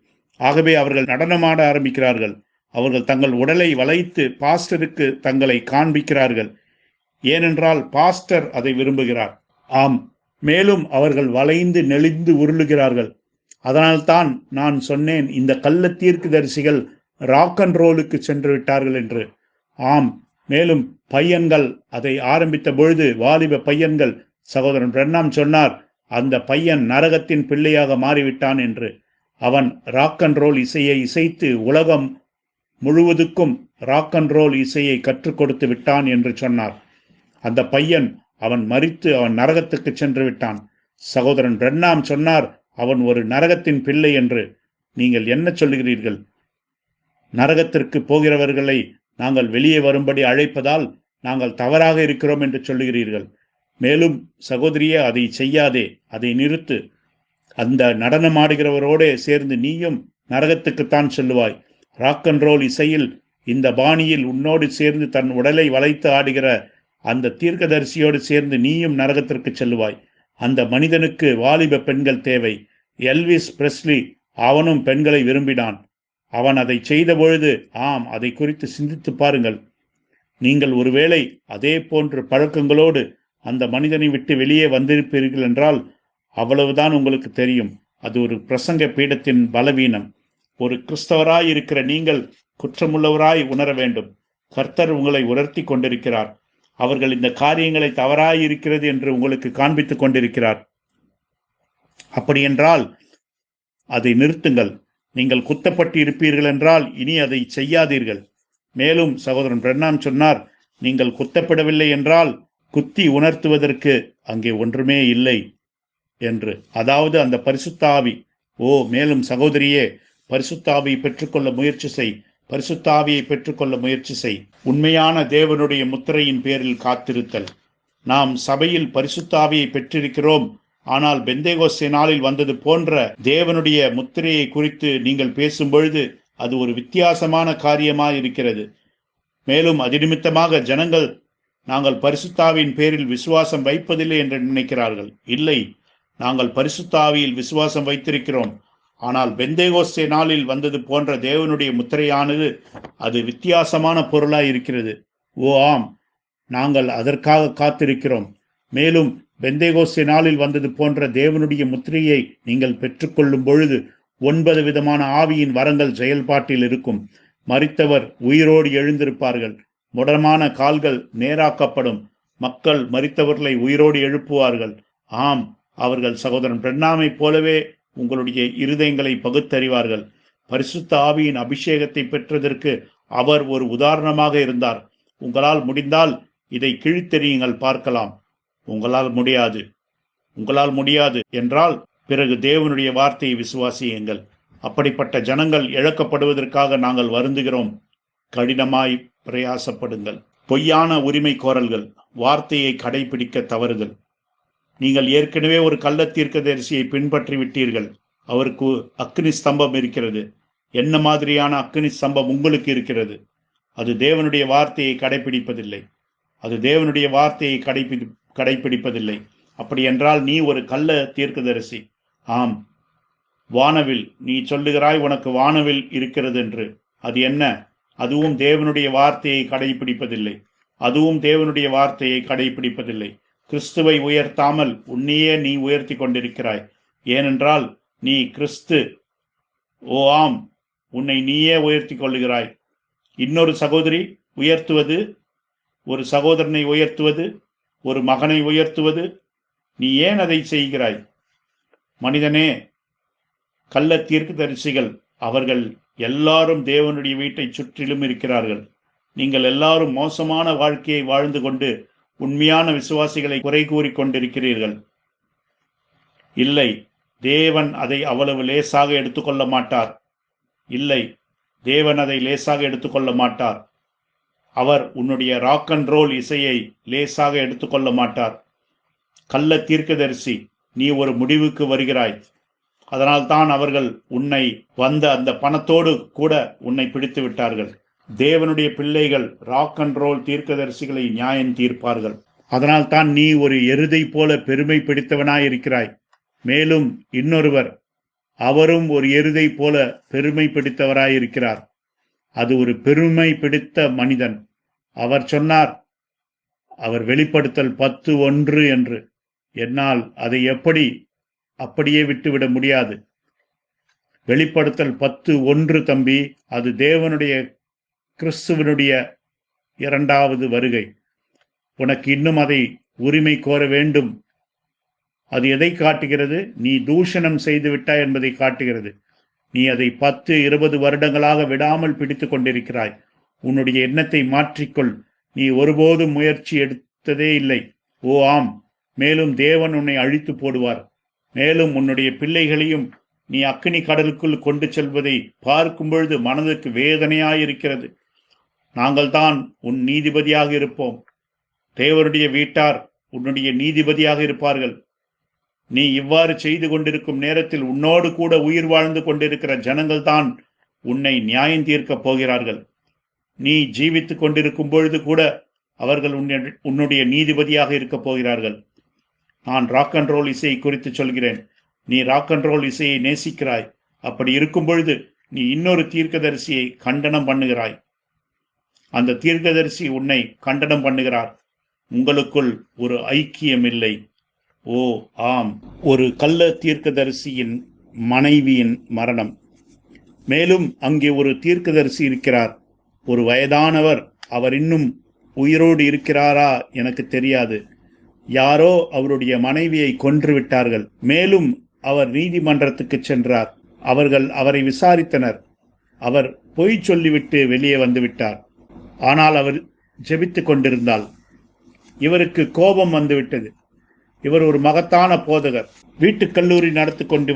ஆகவே அவர்கள் நடனமாட ஆரம்பிக்கிறார்கள். அவர்கள் தங்கள் உடலை வளைத்து பாஸ்டருக்கு தங்களை காண்பிக்கிறார்கள். ஏனென்றால் பாஸ்டர் அதை விரும்புகிறார். ஆம், மேலும் அவர்கள் வளைந்து நெளிந்து உருளுகிறார்கள். அதனால்தான் நான் சொன்னேன், இந்த கள்ள தீர்க்கதரிசிகள் ராக் அண்ட் ரோலுக்கு சென்று விட்டார்கள் என்று. ஆம், மேலும் பையன்கள் அதை ஆரம்பித்த பொழுது, வாலிப பையன்கள், சகோதரன் பிரணாம் சொன்னார், அந்த பையன் நரகத்தின் பிள்ளையாக மாறிவிட்டான் என்று. அவன் ராக் அண்ட் ரோல் இசையை இசைத்து உலகம் முழுவதுக்கும் ராக் அண்ட் ரோல் இசையை கற்றுக் கொடுத்து விட்டான் என்று சொன்னார். அந்த பையன், அவன் மரித்து அவன் நரகத்துக்கு சென்று விட்டான். சகோதரன் பிரணாம் சொன்னார், அவன் ஒரு நரகத்தின் பிள்ளை என்று. நீங்கள் என்ன சொல்லுகிறீர்கள்? நரகத்திற்கு போகிறவர்களை நாங்கள் வெளியே வரும்படி அழைப்பதால் நாங்கள் தவறாக இருக்கிறோம் என்று சொல்லுகிறீர்கள். மேலும் சகோதரியே, அதை செய்யாதே, அதை நிறுத்து. அந்த நடனமாடுகிறவரோடு சேர்ந்து நீயும் நரகத்துக்குத்தான் செல்லுவாய். ராக் அண்ட் ரோல் இசையில் இந்த பாணியில் உன்னோடு சேர்ந்து தன் உடலை வளைத்து ஆடுகிற அந்த தீர்க்கதரிசியோடு சேர்ந்து நீயும் நரகத்திற்கு செல்லுவாய். அந்த மனிதனுக்கு வாலிப பெண்கள் தேவை. எல்விஸ் பிரெஸ்லி அவனும் பெண்களை விரும்பினான். அவன் அதை செய்த பொழுது, ஆம், அதை குறித்து சிந்தித்து பாருங்கள். நீங்கள் ஒருவேளை அதே போன்ற பழக்கங்களோடு அந்த மனிதனை விட்டு வெளியே வந்திருப்பீர்கள் என்றால் அவ்வளவுதான் உங்களுக்கு தெரியும். அது ஒரு பிரசங்க பீடத்தின் பலவீனம். ஒரு கிறிஸ்தவராய் இருக்கிற நீங்கள் குற்றமுள்ளவராய் உணர வேண்டும். கர்த்தர் உங்களை உணர்த்தி கொண்டிருக்கிறார். அவர்கள் இந்த காரியங்களை தவறாய் இருக்கிறது என்று உங்களுக்கு காண்பித்துக் கொண்டிருக்கிறார். அப்படியென்றால் அதை நிறுத்துங்கள். நீங்கள் குத்தப்பட்டு இருப்பீர்கள் என்றால் இனி அதை செய்யாதீர்கள். மேலும் சகோதரன் பிரணாம் சொன்னார், நீங்கள் குத்தப்படவில்லை என்றால் குத்தி உணர்த்துவதற்கு அங்கே ஒன்றுமே இல்லை என்று. அதாவது அந்த பரிசுத்த ஆவி. மேலும் சகோதரியே, பரிசுத்த ஆவியை பெற்றுக்கொள்ள முயற்சி செய். பரிசுத்த ஆவியை பெற்றுக்கொள்ள முயற்சி செய். உண்மையான தேவனுடைய முத்திரையின் பேரில் காத்திருத்தல். நாம் சபையில் பரிசுத்த ஆவியை பெற்றிருக்கிறோம். ஆனால் பெந்தேகோஸ்தே நாளில் வந்தது போன்ற தேவனுடைய முத்திரையை குறித்து நீங்கள் பேசும்பொழுது அது ஒரு வித்தியாசமான காரியமாக இருக்கிறது. மேலும் அது நிமித்தமாக ஜனங்கள் நாங்கள் பரிசுத்த ஆவியின் பேரில் விசுவாசம் வைப்பதில்லை என்று நினைக்கிறார்கள். இல்லை, நாங்கள் பரிசுத்த ஆவியில் விசுவாசம் வைத்திருக்கிறோம். ஆனால் பெந்தேகோஸ்தே நாளில் வந்தது போன்ற தேவனுடைய முத்திரையானது அது வித்தியாசமான பொருளாய் இருக்கிறது. ஆம், நாங்கள் அதற்காக காத்திருக்கிறோம். மேலும் பெந்தேகோஸ்தே நாளில் வந்தது போன்ற தேவனுடைய முத்திரையை நீங்கள் பெற்றுக்கொள்ளும் பொழுது 9 விதமான ஆவியின் வரங்கள் செயல்பாட்டில் இருக்கும். மரித்தவர் உயிரோடு எழுந்திருப்பார்கள். முடமான கால்கள் நேராக்கப்படும். மக்கள் மரித்தவர்களை உயிரோடு எழுப்புவார்கள். ஆம், அவர்கள் சகோதரன் பிரண்ணாமைப் போலவே உங்களுடைய இருதயங்களை பகுத்தறிவார்கள். பரிசுத்த ஆவியின் அபிஷேகத்தை பெற்றதற்கு அவர் ஒரு உதாரணமாக இருந்தார். உங்களால் முடிந்தால் இதை கிழித்தெறியுங்கள், பார்க்கலாம். உங்களால் முடியாது என்றால் பிறகு தேவனுடைய வார்த்தையை விசுவாசியுங்கள். அப்படிப்பட்ட ஜனங்கள் இழக்கப்படுவதற்காக நாங்கள் வருந்துகிறோம். கடினமாய் பிரயாசப்படுங்கள். பொய்யான உரிமை கோரல்கள், வார்த்தையை கடைபிடிக்க தவறுதல். நீங்கள் ஏற்கனவே ஒரு கள்ள தீர்க்கதரிசியை பின்பற்றி விட்டீர்கள். அவருக்கு அக்னி ஸ்தம்பம் இருக்கிறது. என்ன மாதிரியான அக்னி ஸ்தம்பம் உங்களுக்கு இருக்கிறது? அது தேவனுடைய வார்த்தையை கடைபிடிப்பதில்லை. அப்படி என்றால் நீ ஒரு கள்ள தீர்க்கதரிசி. ஆம், வானவில், நீ சொல்லுகிறாய் உனக்கு வானவில் இருக்கிறது என்று. அது என்ன? அதுவும் தேவனுடைய வார்த்தையை கடைபிடிப்பதில்லை. கிறிஸ்துவை உயர்த்தாமல் உன்னையே நீ உயர்த்தி கொண்டிருக்கிறாய். ஏனென்றால் நீ கிறிஸ்து. ஓ ஆம், உன்னை நீயே உயர்த்தி கொள்ளுகிறாய். இன்னொரு சகோதரி உயர்த்துவது, ஒரு சகோதரனை உயர்த்துவது, ஒரு மகனை உயர்த்துவது, நீ ஏன் அதை செய்கிறாய்? மனிதனே, கள்ள தீர்க்கதரிசிகள் அவர்கள் எல்லாரும் தேவனுடைய வீட்டை சுற்றிலும் இருக்கிறார்கள். நீங்கள் எல்லாரும் மோசமான வாழ்க்கையை வாழ்ந்து கொண்டு உண்மையான விசுவாசிகளை குறை கூறி கொண்டிருக்கிறீர்கள். இல்லை, தேவன் அதை அவ்வளவு லேசாக எடுத்துக்கொள்ள மாட்டார். அவர் உன்னுடைய ராக் அண்ட் ரோல் இசையை லேசாக எடுத்துக்கொள்ள மாட்டார். கள்ள தீர்க்கதரிசி, நீ ஒரு முடிவுக்கு வருகிறாய். அதனால்தான் அவர்கள் உன்னை வந்த அந்த பணத்தோடு கூட உன்னை பிடித்து விட்டார்கள். தேவனுடைய பிள்ளைகள் ராக் அண்ட் ரோல் தீர்க்கதரிசிகளை நியாயம் தீர்ப்பார்கள். அதனால்தான் நீ ஒரு எருதை போல பெருமை பிடித்தவனாய் இருக்கிறாய். மேலும் இன்னொருவர், அவரும் ஒரு எருதை போல பெருமை பிடித்தவராய் இருக்கிறார். அது ஒரு பெருமை பிடித்த மனிதன். அவர் சொன்னார், அவர் வெளிப்படுத்தல் 10:1 என்று. என்னால் அதை அப்படியே விட்டுவிட முடியாது. வெளிப்படுத்தல் 10:1 தம்பி, அது தேவனுடைய கிறிஸ்துவனுடைய இரண்டாவது வருகை. உனக்கு இன்னும் அதை உரிமை கோர வேண்டும். அது எதை காட்டுகிறது? நீ தூஷணம் செய்து விட்டாய் என்பதை காட்டுகிறது. நீ அதை 10-20 வருடங்களாக விடாமல் பிடித்து கொண்டிருக்கிறாய். உன்னுடைய எண்ணத்தை மாற்றிக்கொள். நீ ஒருபோதும் முயற்சி எடுத்ததே இல்லை. ஓ ஆம், மேலும் தேவன் உன்னை அழித்து போடுவார். மேலும் உன்னுடைய பிள்ளைகளையும் நீ அக்கினி கடலுக்குள் கொண்டு செல்வதை பார்க்கும் பொழுது மனதுக்கு வேதனையாயிருக்கிறது. நாங்கள் தான் உன் நீதிபதியாக இருப்போம். தேவனுடைய வீட்டார் உன்னுடைய நீதிபதியாக இருப்பார்கள். நீ இவ்வாறு செய்து கொண்டிருக்கும் நேரத்தில் உன்னோடு கூட உயிர் வாழ்ந்து கொண்டிருக்கிற ஜனங்கள் தான் உன்னை நியாயம் தீர்க்கப் போகிறார்கள். நீ ஜீவித்துக் கொண்டிருக்கும் பொழுது கூட அவர்கள் உன்னுடைய நீதிபதியாக இருக்கப் போகிறார்கள். நான் ராக் அண்ட் ரோல் இசையை குறித்து சொல்கிறேன். நீ ராக் அண்ட் ரோல் இசையை நேசிக்கிறாய். அப்படி இருக்கும் பொழுது நீ இன்னொரு தீர்க்கதரிசியை கண்டனம் பண்ணுகிறாய். அந்த தீர்க்கதரிசி உன்னை கண்டனம் பண்ணுகிறார். உங்களுக்குள் ஒரு ஐக்கியம் இல்லை. ஓ ஆம், ஒரு கள்ள தீர்க்கதரிசியின் மனைவியின் மரணம். மேலும் அங்கே ஒரு தீர்க்கதரிசி இருக்கிறார், ஒரு வயதானவர். அவர் இன்னும் உயிரோடு இருக்கிறாரா எனக்கு தெரியாது. யாரோ அவருடைய மனைவியை கொன்று விட்டார்கள். மேலும் அவர் நீதிமன்றத்துக்கு சென்றார். அவர்கள் அவரை விசாரித்தனர். அவர் பொய் சொல்லிவிட்டு வெளியே வந்து விட்டார். ஆனால் அவர் ஜெபித்து கொண்டிருந்தாள். இவருக்கு கோபம் வந்துவிட்டது. இவர் ஒரு மகத்தான போதகர். வீட்டுக் கல்லூரி நடத்தி கொண்டு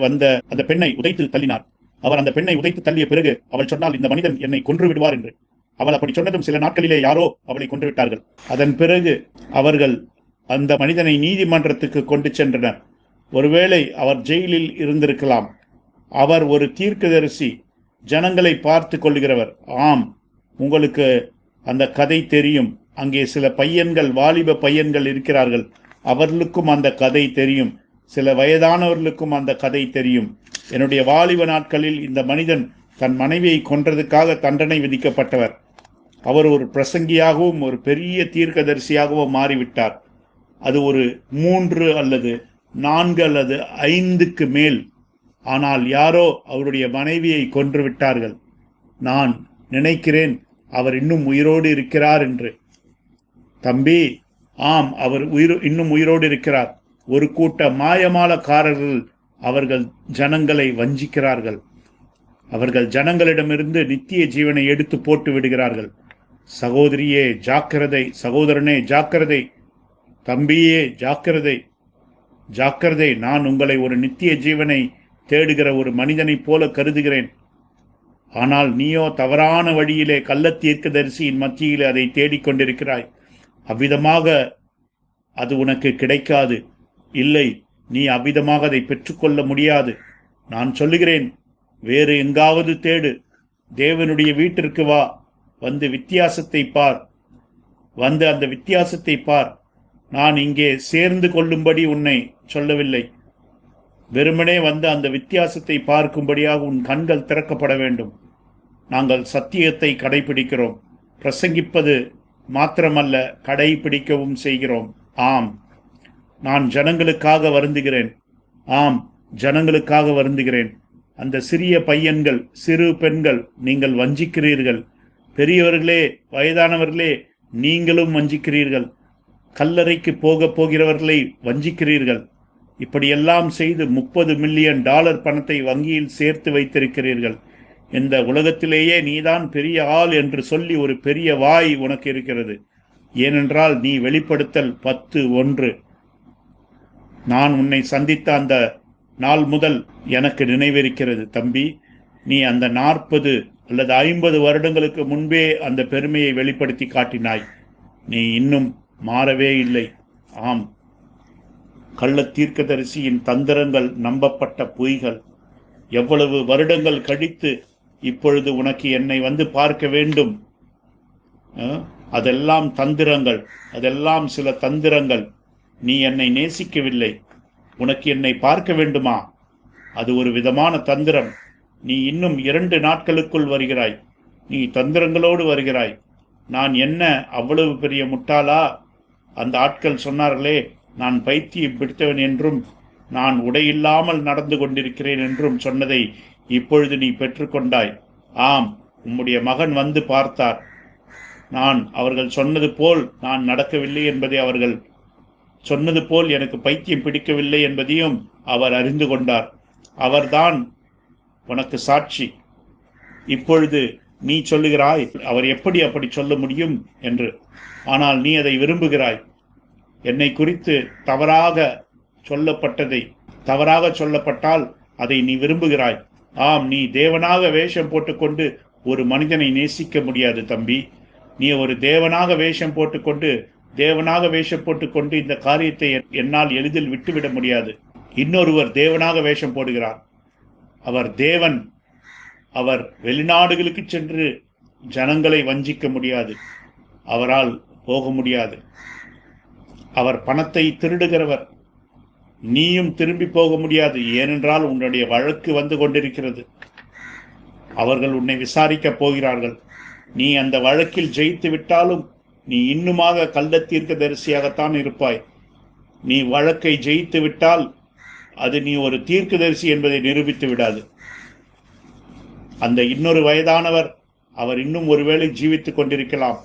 வந்த அந்த பெண்ணை உதைத்து தள்ளினார். அவர் அந்த பெண்ணை உதைத்து தள்ளிய பிறகு அவள் சொன்னால், இந்த மனிதன் என்னை கொன்று விடுவார் என்று. அவள் அப்படி சொன்னதும் சில நாட்களிலே யாரோ அவளை கொன்று விட்டார்கள். அதன் பிறகு அவர்கள் அந்த மனிதனை நீதிமன்றத்துக்கு கொண்டு சென்றனர். ஒருவேளை அவர் ஜெயிலில் இருந்திருக்கலாம். அவர் ஒரு தீர்க்கதரிசி, ஜனங்களை பார்த்து கொள்கிறவர். ஆம், உங்களுக்கு அந்த கதை தெரியும். அங்கே சில பையன்கள், வாலிப பையன்கள் இருக்கிறார்கள். அவர்களுக்கும் அந்த கதை தெரியும். சில வயதானவர்களுக்கும் அந்த கதை தெரியும். என்னுடைய வாலிப நாட்களில் இந்த மனிதன் தன் மனைவியை கொன்றதுக்காக தண்டனை விதிக்கப்பட்டவர். அவர் ஒரு பிரசங்கியாகவும் ஒரு பெரிய தீர்க்கதரிசியாகவும் மாறிவிட்டார். அது ஒரு 3 அல்லது 4 அல்லது 5க்கு மேல். ஆனால் யாரோ அவருடைய மனைவியை கொன்று விட்டார்கள். நான் நினைக்கிறேன் அவர் இன்னும் உயிரோடு இருக்கிறார் என்று. தம்பி, ஆம், அவர் இன்னும் உயிரோடு இருக்கிறார். ஒரு கூட்ட மாயமாலக்காரர்கள் அவர்கள் ஜனங்களை வஞ்சிக்கிறார்கள். அவர்கள் ஜனங்களிடமிருந்து நித்திய ஜீவனை எடுத்து போட்டு விடுகிறார்கள். சகோதரியே ஜாக்கிரதை, சகோதரனே ஜாக்கிரதை, தம்பியே ஜாக்கிரதை, ஜாக்கிரதை. நான் உங்களை ஒரு நித்திய ஜீவனை தேடுகிற ஒரு மனிதனைப் போல கருதுகிறேன். ஆனால் நீயோ தவறான வழியிலே கள்ளத்தீர்க்கதரிசியின் மத்தியிலே அதை தேடிக்கொண்டிருக்கிறாய். அவ்விதமாக அது உனக்கு கிடைக்காது. இல்லை, நீ அவ்விதமாக அதை பெற்றுக்கொள்ள முடியாது. நான் சொல்லுகிறேன், வேறு எங்காவது தேடு. தேவனுடைய வீட்டிற்கு வா, வந்து வித்தியாசத்தை பார், வந்து அந்த வித்தியாசத்தை பார். நான் இங்கே சேர்ந்து கொள்ளும்படி உன்னை சொல்லவில்லை. வெறுமனே வந்து அந்த வித்தியாசத்தை பார்க்கும்படியாக உன் கண்கள் திறக்கப்பட வேண்டும். நாங்கள் சத்தியத்தை கடைபிடிக்கிறோம். பிரசங்கிப்பது மாத்திரமல்ல, கடைபிடிக்கவும் செய்கிறோம். ஆம், நான் ஜனங்களுக்காக வருந்துகிறேன். ஆம், ஜனங்களுக்காக வருந்துகிறேன். அந்த சிறிய பையன்கள், சிறு பெண்கள், நீங்கள் வஞ்சிக்கிறீர்கள். பெரியவர்களே, வயதானவர்களே, நீங்களும் வஞ்சிக்கிறீர்கள். கல்லறைக்கு போகிறவர்களை வஞ்சிக்கிறீர்கள். இப்படியெல்லாம் செய்து $30 மில்லியன் பணத்தை வங்கியில் சேர்த்து வைத்திருக்கிறீர்கள். இந்த உலகத்திலேயே நீதான் பெரிய ஆள் என்று சொல்லி ஒரு பெரிய வாய் உனக்கு இருக்கிறது. ஏனென்றால் நீ வெளிப்படுத்தல் 10:1. நான் உன்னை சந்தித்த அந்த நாள் முதல் எனக்கு நினைவிருக்கிறது. தம்பி, நீ அந்த 40 அல்லது 50 வருடங்களுக்கு முன்பே அந்த பெருமையை வெளிப்படுத்தி காட்டினாய். நீ இன்னும் மாறவே இல்லை. ஆம், கள்ள தீர்க்கதரிசியின் தந்திரங்கள் நம்பப்பட்ட பொய்கள். எவ்வளவு வருடங்கள் கழித்து இப்பொழுது உனக்கு என்னை வந்து பார்க்க வேண்டும். அதெல்லாம் தந்திரங்கள், அதெல்லாம் சில தந்திரங்கள். நீ என்னை நேசிக்கவில்லை, உனக்கு என்னை பார்க்க வேண்டுமா? அது ஒரு விதமான தந்திரம். நீ இன்னும் 2 நாட்களுக்குள் வருகிறாய். நீ தந்திரங்களோடு வருகிறாய். நான் என்ன அவ்வளவு பெரிய முட்டாளா? அந்த ஆட்கள் சொன்னார்களே, நான் பைத்தியம் பிடித்தவன் என்றும் நான் உடையில்லாமல் நடந்து கொண்டிருக்கிறேன் என்றும் சொன்னதை இப்பொழுது நீ பெற்றுக்கொண்டாய். ஆம், உம்முடைய மகன் வந்து பார்த்தார். நான் அவர்கள் சொன்னது போல் நான் நடக்கவில்லை என்பதை, அவர்கள் சொன்னது போல் எனக்கு பைத்தியம் பிடிக்கவில்லை என்பதையும் அவர் அறிந்து கொண்டார். அவர்தான் உனக்கு சாட்சி. இப்பொழுது நீ சொல்லுகிறாய், அவர் எப்படி அப்படி சொல்ல முடியும் என்று. ஆனால் நீ அதை விரும்புகிறாய். என்னை குறித்து தவறாக சொல்லப்பட்டால் அதை நீ விரும்புகிறாய். ஆம், நீ தேவனாக வேஷம் போட்டுக்கொண்டு ஒரு மனிதனை நேசிக்க முடியாது தம்பி. நீ ஒரு தேவனாக வேஷம் போட்டுக்கொண்டு இந்த காரியத்தை என்னால் எளிதில் விட்டுவிட முடியாது. இன்னொருவர் தேவனாக வேஷம் போடுகிறார். அவர் தேவன். அவர் வெளிநாடுகளுக்கு சென்று ஜனங்களை வஞ்சிக்க முடியாது. அவரால் போக முடியாது. அவர் பணத்தை திருடுகிறவர். நீயும் திரும்பி போக முடியாது. ஏனென்றால் உன்னுடைய வழக்கு வந்து கொண்டிருக்கிறது. அவர்கள் உன்னை விசாரிக்கப் போகிறார்கள். நீ அந்த வழக்கில் ஜெயித்து விட்டாலும் நீ இன்னுமாக கள்ள தீர்க்கதரிசியாகத்தான் இருப்பாய். நீ வழக்கை ஜெயித்து விட்டால் அது நீ ஒரு தீர்க்கதரிசி என்பதை நிரூபித்து விடாது. அந்த இன்னொரு வயதானவர், அவர் இன்னும் ஒருவேளை ஜீவித்துக் கொண்டிருக்கலாம்.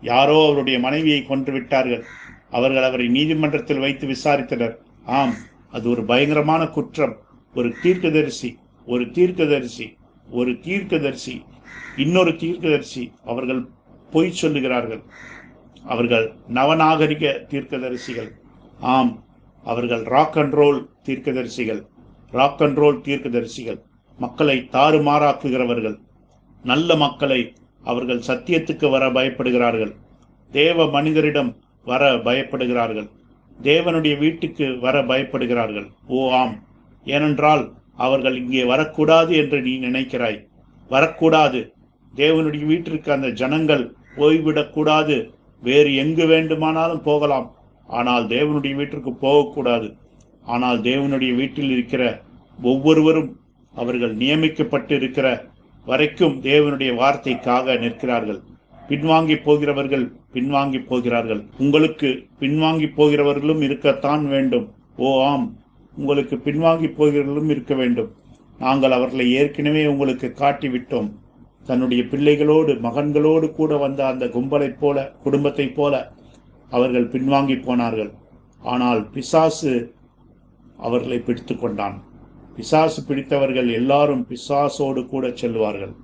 யாரோ அவருடைய மனைவியை கொன்று விட்டார்கள். அவர்கள் அவரை நீதிமன்றத்தில் வைத்து விசாரித்தனர். ஆம், அது ஒரு பயங்கரமான குற்றம். ஒரு தீர்க்கதரிசி இன்னொரு தீர்க்கதரிசி அவர்கள் பொய் சொல்லுகிறார்கள். அவர்கள் நவநாகரிக தீர்க்கதரிசிகள். ஆம், அவர்கள் ராக் அண்ட் ரோல் தீர்க்கதரிசிகள். மக்களை தாறுமாறாக்குகிறவர்கள். நல்ல மக்களை அவர்கள் சத்தியத்துக்கு வர பயப்படுகிறார்கள். தேவ மனிதரிடம் வர பயப்படுகிறார்கள். தேவனுடைய வீட்டுக்கு வர பயப்படுகிறார்கள். ஓ ஆம், ஏனென்றால் அவர்கள் இங்கே வரக்கூடாது என்று நீ நினைக்கிறாய். வரக்கூடாது. தேவனுடைய வீட்டிற்கு அந்த ஜனங்கள் போய்விடக்கூடாது. வேறு எங்கு வேண்டுமானாலும் போகலாம், ஆனால் தேவனுடைய வீட்டிற்கு போகக்கூடாது. ஆனால் தேவனுடைய வீட்டில் இருக்கிற ஒவ்வொருவரும் அவர்கள் நியமிக்கப்பட்டு இருக்கிற வரைக்கும் தேவனுடைய வார்த்தைக்காக நிற்கிறார்கள். பின்வாங்கி போகிறார்கள். உங்களுக்கு பின்வாங்கி போகிறவர்களும் இருக்கத்தான் வேண்டும். ஓ ஆம், உங்களுக்கு பின்வாங்கி போகிறவர்களும் இருக்க வேண்டும். நாங்கள் அவர்களை ஏற்கனவே உங்களுக்கு காட்டிவிட்டோம். தன்னுடைய பிள்ளைகளோடு மகன்களோடு கூட வந்த அந்த கும்பலைப் போல, குடும்பத்தைப் போல அவர்கள் பின்வாங்கி போனார்கள். ஆனால் பிசாசு அவர்களை பிடித்து கொண்டான். பிசாசு பிடித்தவர்கள் எல்லாரும் பிசாசோடு கூட செல்வார்கள்.